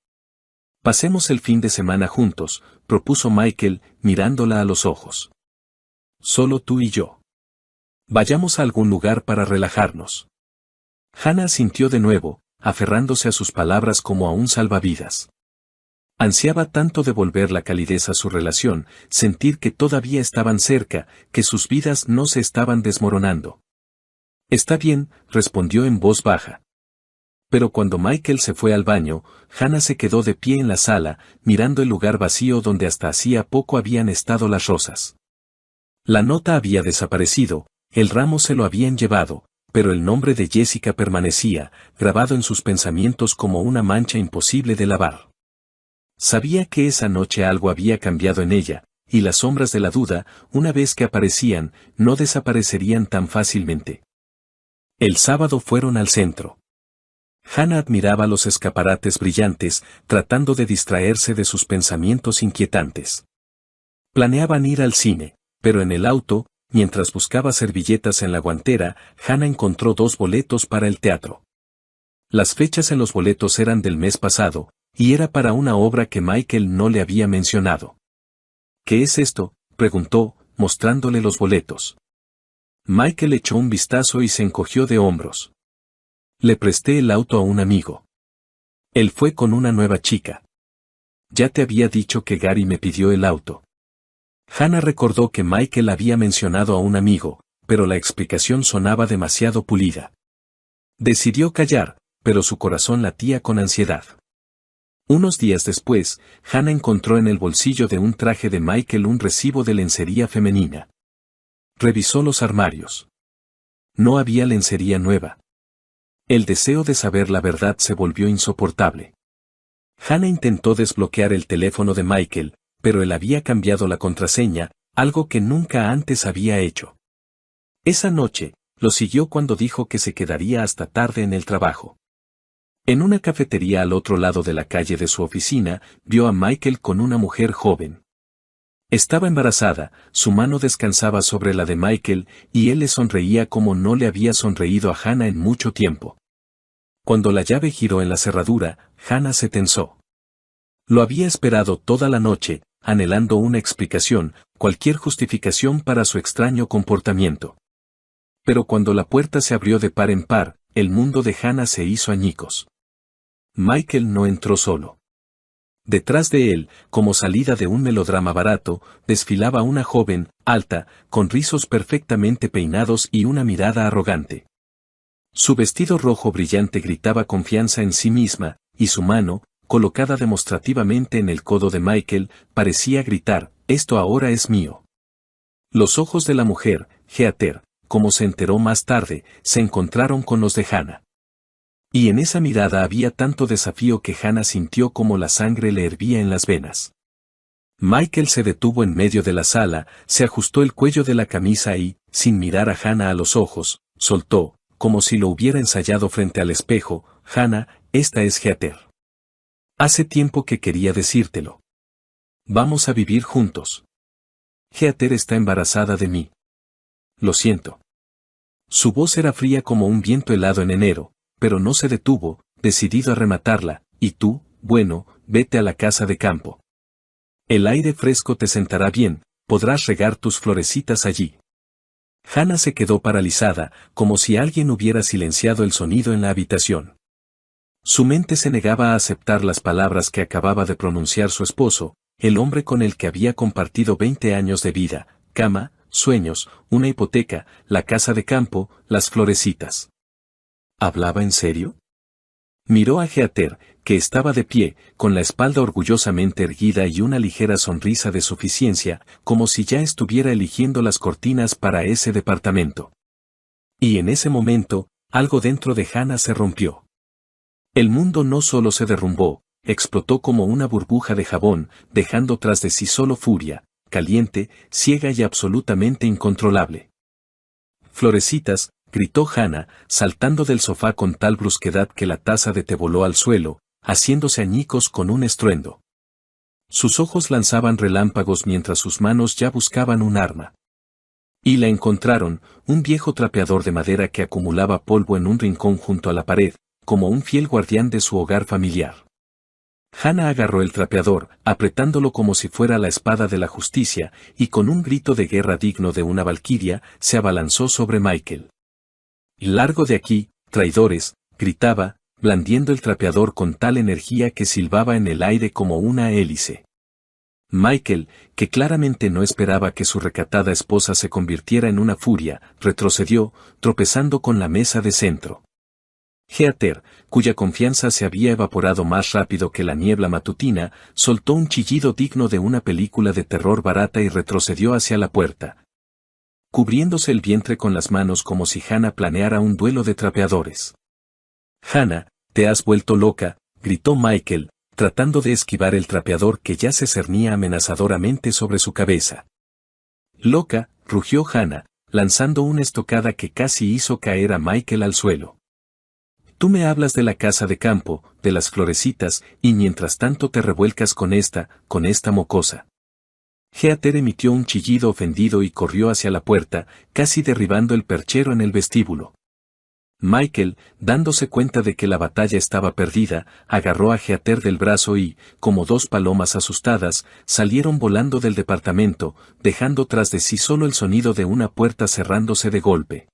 Pasemos el fin de semana juntos, propuso Michael, mirándola a los ojos. Solo tú y yo. Vayamos a algún lugar para relajarnos. Hannah asintió de nuevo, aferrándose a sus palabras como a un salvavidas. Ansiaba tanto devolver la calidez a su relación, sentir que todavía estaban cerca, que sus vidas no se estaban desmoronando. Está bien, respondió en voz baja. Pero cuando Michael se fue al baño, Hannah se quedó de pie en la sala, mirando el lugar vacío donde hasta hacía poco habían estado las rosas. La nota había desaparecido, el ramo se lo habían llevado, pero el nombre de Jessica permanecía, grabado en sus pensamientos como una mancha imposible de lavar. Sabía que esa noche algo había cambiado en ella, y las sombras de la duda, una vez que aparecían, no desaparecerían tan fácilmente. El sábado fueron al centro. Hannah admiraba los escaparates brillantes, tratando de distraerse de sus pensamientos inquietantes. Planeaban ir al cine, pero en el auto, mientras buscaba servilletas en la guantera, Hannah encontró 2 boletos para el teatro. Las fechas en los boletos eran del mes pasado, y era para una obra que Michael no le había mencionado. ¿Qué es esto?, preguntó, mostrándole los boletos. Michael echó un vistazo y se encogió de hombros. Le presté el auto a un amigo. Él fue con una nueva chica. Ya te había dicho que Gary me pidió el auto. Hannah recordó que Michael había mencionado a un amigo, pero la explicación sonaba demasiado pulida. Decidió callar, pero su corazón latía con ansiedad. Unos días después, Hannah encontró en el bolsillo de un traje de Michael un recibo de lencería femenina. Revisó los armarios. No había lencería nueva. El deseo de saber la verdad se volvió insoportable. Hannah intentó desbloquear el teléfono de Michael, pero él había cambiado la contraseña, algo que nunca antes había hecho. Esa noche, lo siguió cuando dijo que se quedaría hasta tarde en el trabajo. En una cafetería al otro lado de la calle de su oficina, vio a Michael con una mujer joven. Estaba embarazada, su mano descansaba sobre la de Michael, y él le sonreía como no le había sonreído a Hannah en mucho tiempo. Cuando la llave giró en la cerradura, Hannah se tensó. Lo había esperado toda la noche, anhelando una explicación, cualquier justificación para su extraño comportamiento. Pero cuando la puerta se abrió de par en par, el mundo de Hannah se hizo añicos. Michael no entró solo. Detrás de él, como salida de un melodrama barato, desfilaba una joven, alta, con rizos perfectamente peinados y una mirada arrogante. Su vestido rojo brillante gritaba confianza en sí misma, y su mano, colocada demostrativamente en el codo de Michael, parecía gritar, «Esto ahora es mío». Los ojos de la mujer, Heather, como se enteró más tarde, se encontraron con los de Hannah. Y en esa mirada había tanto desafío que Hannah sintió como la sangre le hervía en las venas. Michael se detuvo en medio de la sala, se ajustó el cuello de la camisa y, sin mirar a Hannah a los ojos, soltó, como si lo hubiera ensayado frente al espejo, «Hannah, esta es Heather. Hace tiempo que quería decírtelo. Vamos a vivir juntos. Heather está embarazada de mí. Lo siento». Su voz era fría como un viento helado en enero, pero no se detuvo, decidido a rematarla, «Y tú, bueno, vete a la casa de campo. El aire fresco te sentará bien, podrás regar tus florecitas allí». Hannah se quedó paralizada, como si alguien hubiera silenciado el sonido en la habitación. Su mente se negaba a aceptar las palabras que acababa de pronunciar su esposo, el hombre con el que había compartido 20 años de vida, cama, sueños, una hipoteca, la casa de campo, las florecitas. ¿Hablaba en serio? Miró a Heather, que estaba de pie, con la espalda orgullosamente erguida y una ligera sonrisa de suficiencia, como si ya estuviera eligiendo las cortinas para ese departamento. Y en ese momento, algo dentro de Hannah se rompió. El mundo no solo se derrumbó, explotó como una burbuja de jabón, dejando tras de sí solo furia, caliente, ciega y absolutamente incontrolable. «Florecitas», gritó Hannah, saltando del sofá con tal brusquedad que la taza de té voló al suelo, haciéndose añicos con un estruendo. Sus ojos lanzaban relámpagos mientras sus manos ya buscaban un arma. Y la encontraron, un viejo trapeador de madera que acumulaba polvo en un rincón junto a la pared, como un fiel guardián de su hogar familiar. Hannah agarró el trapeador, apretándolo como si fuera la espada de la justicia, y con un grito de guerra digno de una valquiria, se abalanzó sobre Michael. «Largo de aquí, traidores», gritaba, blandiendo el trapeador con tal energía que silbaba en el aire como una hélice. Michael, que claramente no esperaba que su recatada esposa se convirtiera en una furia, retrocedió, tropezando con la mesa de centro. Heather, cuya confianza se había evaporado más rápido que la niebla matutina, soltó un chillido digno de una película de terror barata y retrocedió hacia la puerta, cubriéndose el vientre con las manos como si Hannah planeara un duelo de trapeadores. «Hannah, te has vuelto loca», gritó Michael, tratando de esquivar el trapeador que ya se cernía amenazadoramente sobre su cabeza. «Loca», rugió Hannah, lanzando una estocada que casi hizo caer a Michael al suelo. «Tú me hablas de la casa de campo, de las florecitas, y mientras tanto te revuelcas con esta mocosa». Heather emitió un chillido ofendido y corrió hacia la puerta, casi derribando el perchero en el vestíbulo. Michael, dándose cuenta de que la batalla estaba perdida, agarró a Heather del brazo y, como dos palomas asustadas, salieron volando del departamento, dejando tras de sí solo el sonido de una puerta cerrándose de golpe.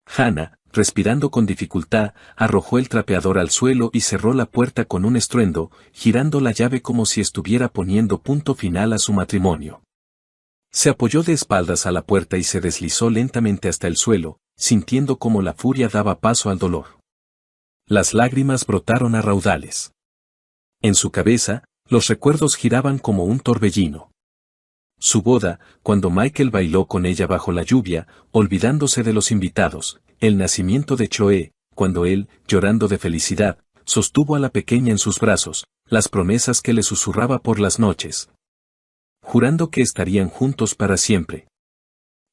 Hannah, respirando con dificultad, arrojó el trapeador al suelo y cerró la puerta con un estruendo, girando la llave como si estuviera poniendo punto final a su matrimonio. Se apoyó de espaldas a la puerta y se deslizó lentamente hasta el suelo, sintiendo cómo la furia daba paso al dolor. Las lágrimas brotaron a raudales. En su cabeza, los recuerdos giraban como un torbellino. Su boda, cuando Michael bailó con ella bajo la lluvia, olvidándose de los invitados, el nacimiento de Choe, cuando él, llorando de felicidad, sostuvo a la pequeña en sus brazos, las promesas que le susurraba por las noches, jurando que estarían juntos para siempre.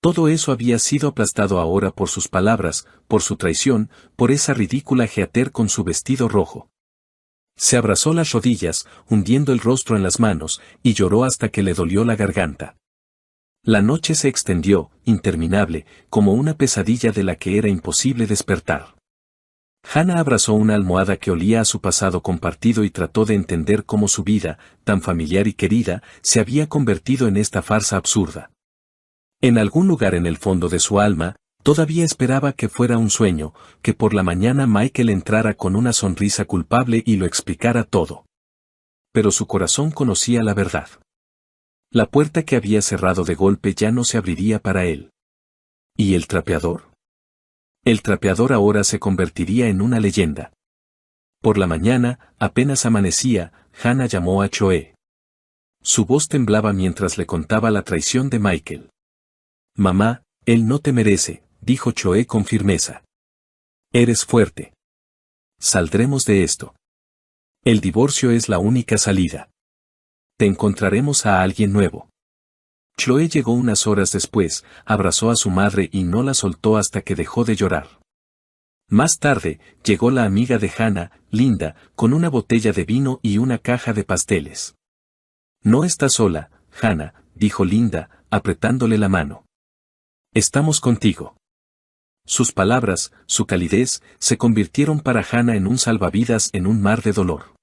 Todo eso había sido aplastado ahora por sus palabras, por su traición, por esa ridícula Heather con su vestido rojo. Se abrazó las rodillas, hundiendo el rostro en las manos, y lloró hasta que le dolió la garganta. La noche se extendió, interminable, como una pesadilla de la que era imposible despertar. Hannah abrazó una almohada que olía a su pasado compartido y trató de entender cómo su vida, tan familiar y querida, se había convertido en esta farsa absurda. En algún lugar en el fondo de su alma, todavía esperaba que fuera un sueño, que por la mañana Michael entrara con una sonrisa culpable y lo explicara todo. Pero su corazón conocía la verdad. La puerta que había cerrado de golpe ya no se abriría para él. ¿Y el trapeador? El trapeador ahora se convertiría en una leyenda. Por la mañana, apenas amanecía, Hannah llamó a Choe. Su voz temblaba mientras le contaba la traición de Michael. «Mamá, él no te merece», dijo Choe con firmeza. «Eres fuerte. Saldremos de esto. El divorcio es la única salida. Te encontraremos a alguien nuevo». Choe llegó unas horas después, abrazó a su madre y no la soltó hasta que dejó de llorar. Más tarde, llegó la amiga de Hannah, Linda, con una botella de vino y una caja de pasteles. «No estás sola, Hannah», dijo Linda, apretándole la mano. «Estamos contigo». Sus palabras, su calidez, se convirtieron para Hannah en un salvavidas en un mar de dolor.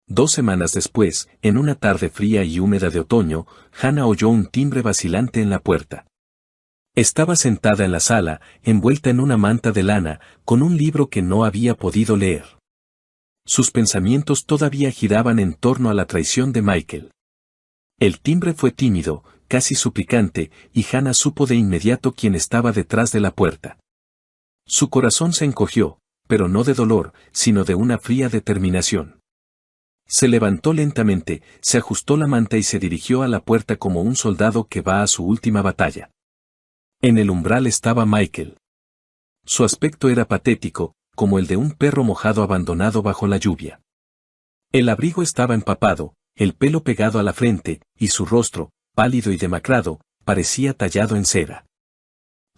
2 semanas después, en una tarde fría y húmeda de otoño, Hannah oyó un timbre vacilante en la puerta. Estaba sentada en la sala, envuelta en una manta de lana, con un libro que no había podido leer. Sus pensamientos todavía giraban en torno a la traición de Michael. El timbre fue tímido, casi suplicante, y Hannah supo de inmediato quién estaba detrás de la puerta. Su corazón se encogió, pero no de dolor, sino de una fría determinación. Se levantó lentamente, se ajustó la manta y se dirigió a la puerta como un soldado que va a su última batalla. En el umbral estaba Michael. Su aspecto era patético, como el de un perro mojado abandonado bajo la lluvia. El abrigo estaba empapado, el pelo pegado a la frente, y su rostro, pálido y demacrado, parecía tallado en cera.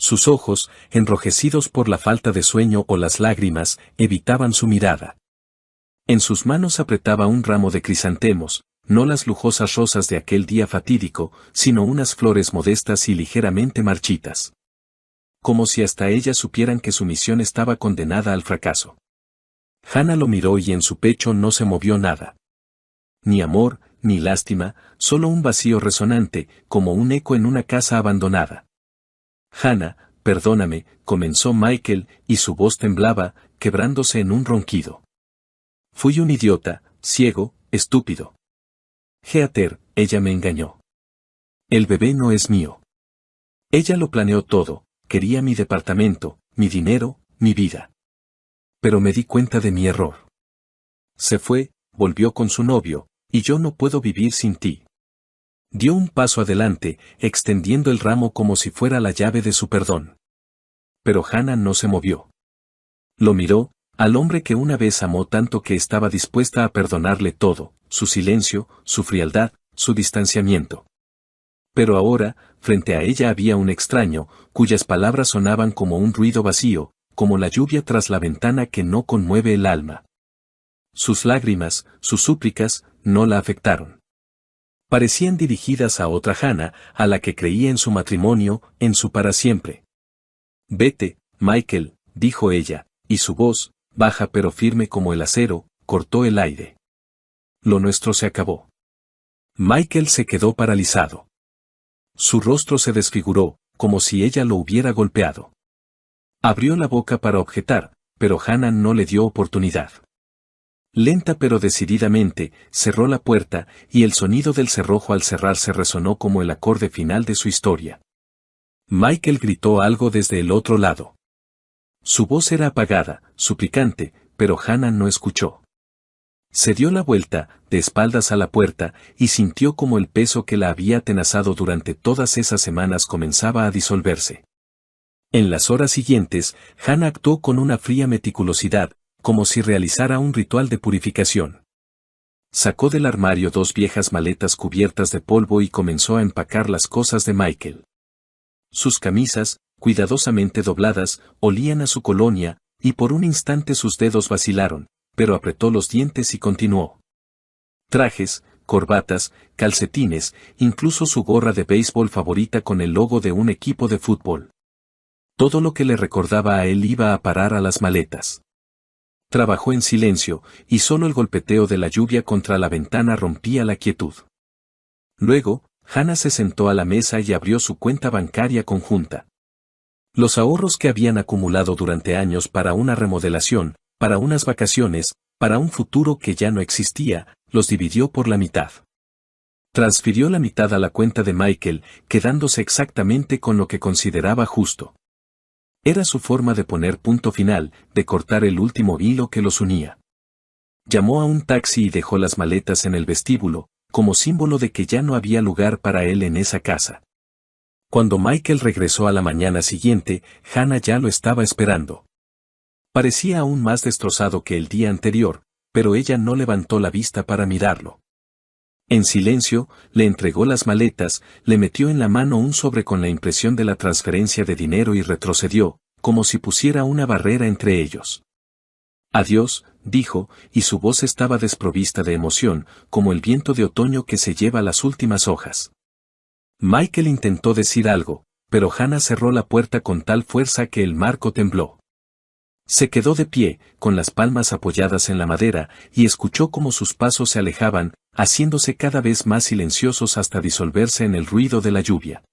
Sus ojos, enrojecidos por la falta de sueño o las lágrimas, evitaban su mirada. En sus manos apretaba un ramo de crisantemos, no las lujosas rosas de aquel día fatídico, sino unas flores modestas y ligeramente marchitas. Como si hasta ellas supieran que su misión estaba condenada al fracaso. Hannah lo miró y en su pecho no se movió nada. Ni amor, ni lástima, solo un vacío resonante, como un eco en una casa abandonada. Hannah, perdóname, comenzó Michael, y su voz temblaba, quebrándose en un ronquido. Fui un idiota, ciego, estúpido. Heather, ella me engañó. El bebé no es mío. Ella lo planeó todo, quería mi departamento, mi dinero, mi vida. Pero me di cuenta de mi error. Se fue, volvió con su novio, y yo no puedo vivir sin ti. Dio un paso adelante, extendiendo el ramo como si fuera la llave de su perdón. Pero Hannah no se movió. Lo miró, al hombre que una vez amó tanto que estaba dispuesta a perdonarle todo, su silencio, su frialdad, su distanciamiento. Pero ahora, frente a ella había un extraño, cuyas palabras sonaban como un ruido vacío, como la lluvia tras la ventana que no conmueve el alma. Sus lágrimas, sus súplicas, no la afectaron. Parecían dirigidas a otra Hannah, a la que creía en su matrimonio, en su para siempre. Vete, Michael, dijo ella, y su voz, baja pero firme como el acero, cortó el aire. Lo nuestro se acabó. Michael se quedó paralizado. Su rostro se desfiguró, como si ella lo hubiera golpeado. Abrió la boca para objetar, pero Hannah no le dio oportunidad. Lenta pero decididamente, cerró la puerta, y el sonido del cerrojo al cerrarse resonó como el acorde final de su historia. Michael gritó algo desde el otro lado. Su voz era apagada, suplicante, pero Hannah no escuchó. Se dio la vuelta, de espaldas a la puerta, y sintió como el peso que la había atenazado durante todas esas semanas comenzaba a disolverse. En las horas siguientes, Hannah actuó con una fría meticulosidad, como si realizara un ritual de purificación. Sacó del armario 2 viejas maletas cubiertas de polvo y comenzó a empacar las cosas de Michael. Sus camisas, cuidadosamente dobladas, olían a su colonia, y por un instante sus dedos vacilaron, pero apretó los dientes y continuó. Trajes, corbatas, calcetines, incluso su gorra de béisbol favorita con el logo de un equipo de fútbol. Todo lo que le recordaba a él iba a parar a las maletas. Trabajó en silencio, y solo el golpeteo de la lluvia contra la ventana rompía la quietud. Luego, Hannah se sentó a la mesa y abrió su cuenta bancaria conjunta. Los ahorros que habían acumulado durante años para una remodelación, para unas vacaciones, para un futuro que ya no existía, los dividió por la mitad. Transfirió la mitad a la cuenta de Michael, quedándose exactamente con lo que consideraba justo. Era su forma de poner punto final, de cortar el último hilo que los unía. Llamó a un taxi y dejó las maletas en el vestíbulo, como símbolo de que ya no había lugar para él en esa casa. Cuando Michael regresó a la mañana siguiente, Hannah ya lo estaba esperando. Parecía aún más destrozado que el día anterior, pero ella no levantó la vista para mirarlo. En silencio, le entregó las maletas, le metió en la mano un sobre con la impresión de la transferencia de dinero y retrocedió, como si pusiera una barrera entre ellos. Adiós, dijo, y su voz estaba desprovista de emoción, como el viento de otoño que se lleva las últimas hojas. Michael intentó decir algo, pero Hannah cerró la puerta con tal fuerza que el marco tembló. Se quedó de pie, con las palmas apoyadas en la madera, y escuchó cómo sus pasos se alejaban, haciéndose cada vez más silenciosos hasta disolverse en el ruido de la lluvia.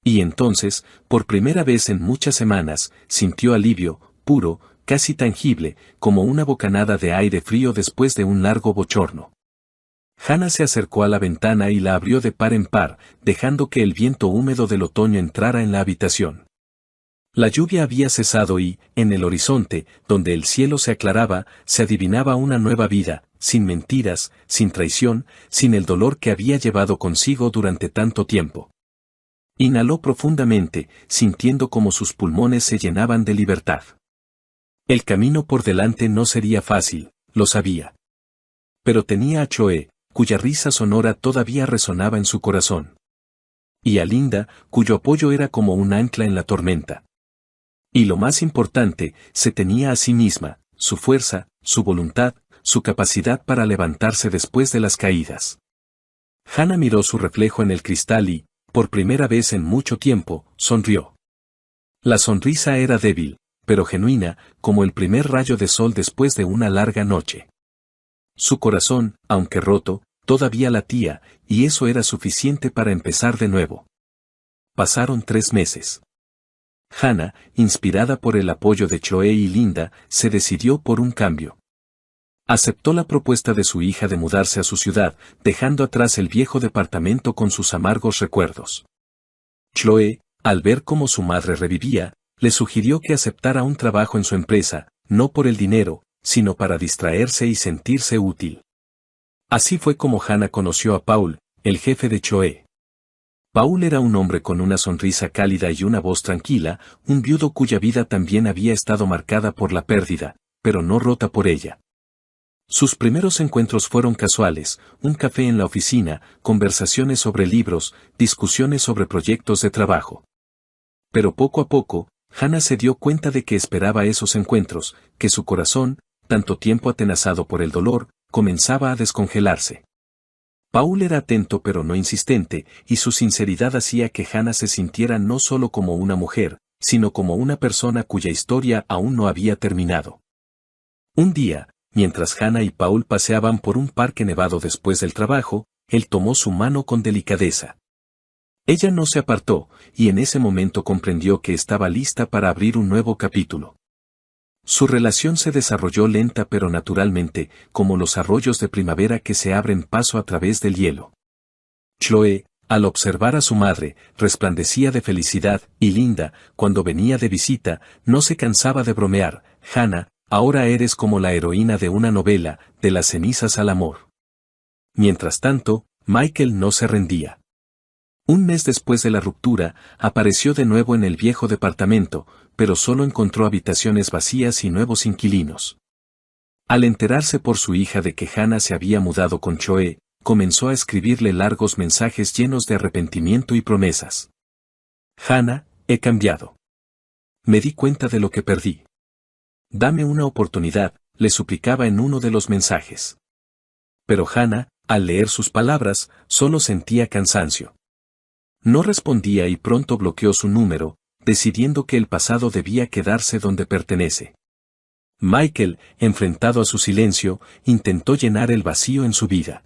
Y entonces, por primera vez en muchas semanas, sintió alivio, puro, casi tangible, como una bocanada de aire frío después de un largo bochorno. Hannah se acercó a la ventana y la abrió de par en par, dejando que el viento húmedo del otoño entrara en la habitación. La lluvia había cesado y, en el horizonte, donde el cielo se aclaraba, se adivinaba una nueva vida, sin mentiras, sin traición, sin el dolor que había llevado consigo durante tanto tiempo. Inhaló profundamente, sintiendo como sus pulmones se llenaban de libertad. El camino por delante no sería fácil, lo sabía. Pero tenía a Choe, cuya risa sonora todavía resonaba en su corazón. Y a Linda, cuyo apoyo era como un ancla en la tormenta. Y lo más importante, se tenía a sí misma, su fuerza, su voluntad, su capacidad para levantarse después de las caídas. Hannah miró su reflejo en el cristal y, por primera vez en mucho tiempo, sonrió. La sonrisa era débil, pero genuina, como el primer rayo de sol después de una larga noche. Su corazón, aunque roto, todavía latía, y eso era suficiente para empezar de nuevo. Pasaron 3 meses. Hannah, inspirada por el apoyo de Chloe y Linda, se decidió por un cambio. Aceptó la propuesta de su hija de mudarse a su ciudad, dejando atrás el viejo departamento con sus amargos recuerdos. Chloe, al ver cómo su madre revivía, le sugirió que aceptara un trabajo en su empresa, no por el dinero, sino para distraerse y sentirse útil. Así fue como Hannah conoció a Paul, el jefe de Chloe. Paul era un hombre con una sonrisa cálida y una voz tranquila, un viudo cuya vida también había estado marcada por la pérdida, pero no rota por ella. Sus primeros encuentros fueron casuales, un café en la oficina, conversaciones sobre libros, discusiones sobre proyectos de trabajo. Pero poco a poco, Hannah se dio cuenta de que esperaba esos encuentros, que su corazón, tanto tiempo atenazado por el dolor, comenzaba a descongelarse. Paul era atento pero no insistente, y su sinceridad hacía que Hannah se sintiera no solo como una mujer, sino como una persona cuya historia aún no había terminado. Un día, mientras Hannah y Paul paseaban por un parque nevado después del trabajo, él tomó su mano con delicadeza. Ella no se apartó, y en ese momento comprendió que estaba lista para abrir un nuevo capítulo. Su relación se desarrolló lenta pero naturalmente, como los arroyos de primavera que se abren paso a través del hielo. Chloe, al observar a su madre, resplandecía de felicidad, y Linda, cuando venía de visita, no se cansaba de bromear: Hannah, ahora eres como la heroína de una novela, de las cenizas al amor. Mientras tanto, Michael no se rendía. Un mes después de la ruptura, apareció de nuevo en el viejo departamento, pero solo encontró habitaciones vacías y nuevos inquilinos. Al enterarse por su hija de que Hannah se había mudado con Chloe, comenzó a escribirle largos mensajes llenos de arrepentimiento y promesas. Hannah, he cambiado. Me di cuenta de lo que perdí. Dame una oportunidad, le suplicaba en uno de los mensajes. Pero Hannah, al leer sus palabras, solo sentía cansancio. No respondía y pronto bloqueó su número, decidiendo que el pasado debía quedarse donde pertenece. Michael, enfrentado a su silencio, intentó llenar el vacío en su vida.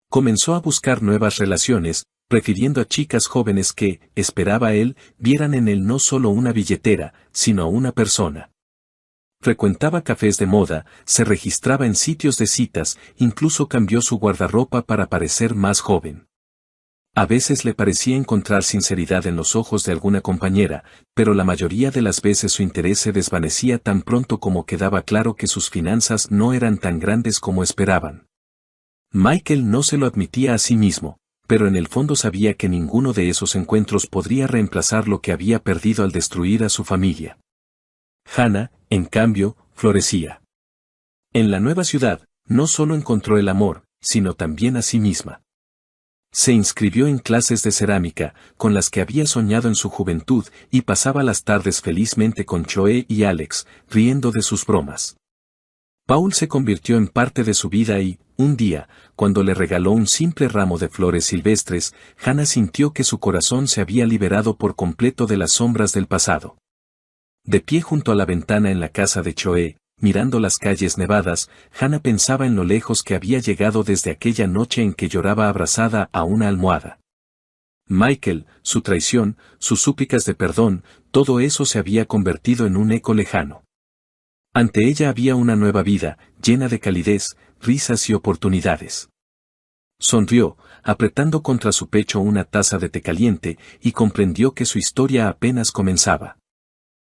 Comenzó a buscar nuevas relaciones, prefiriendo a chicas jóvenes que, esperaba él, vieran en él no solo una billetera, sino a una persona. Frecuentaba cafés de moda, se registraba en sitios de citas, incluso cambió su guardarropa para parecer más joven. A veces le parecía encontrar sinceridad en los ojos de alguna compañera, pero la mayoría de las veces su interés se desvanecía tan pronto como quedaba claro que sus finanzas no eran tan grandes como esperaban. Michael no se lo admitía a sí mismo, pero en el fondo sabía que ninguno de esos encuentros podría reemplazar lo que había perdido al destruir a su familia. Hannah, en cambio, florecía. En la nueva ciudad, no solo encontró el amor, sino también a sí misma. Se inscribió en clases de cerámica, con las que había soñado en su juventud, y pasaba las tardes felizmente con Chloe y Alex, riendo de sus bromas. Paul se convirtió en parte de su vida y, un día, cuando le regaló un simple ramo de flores silvestres, Hannah sintió que su corazón se había liberado por completo de las sombras del pasado. De pie junto a la ventana en la casa de Chloe, mirando las calles nevadas, Hannah pensaba en lo lejos que había llegado desde aquella noche en que lloraba abrazada a una almohada. Michael, su traición, sus súplicas de perdón, todo eso se había convertido en un eco lejano. Ante ella había una nueva vida, llena de calidez, risas y oportunidades. Sonrió, apretando contra su pecho una taza de té caliente, y comprendió que su historia apenas comenzaba.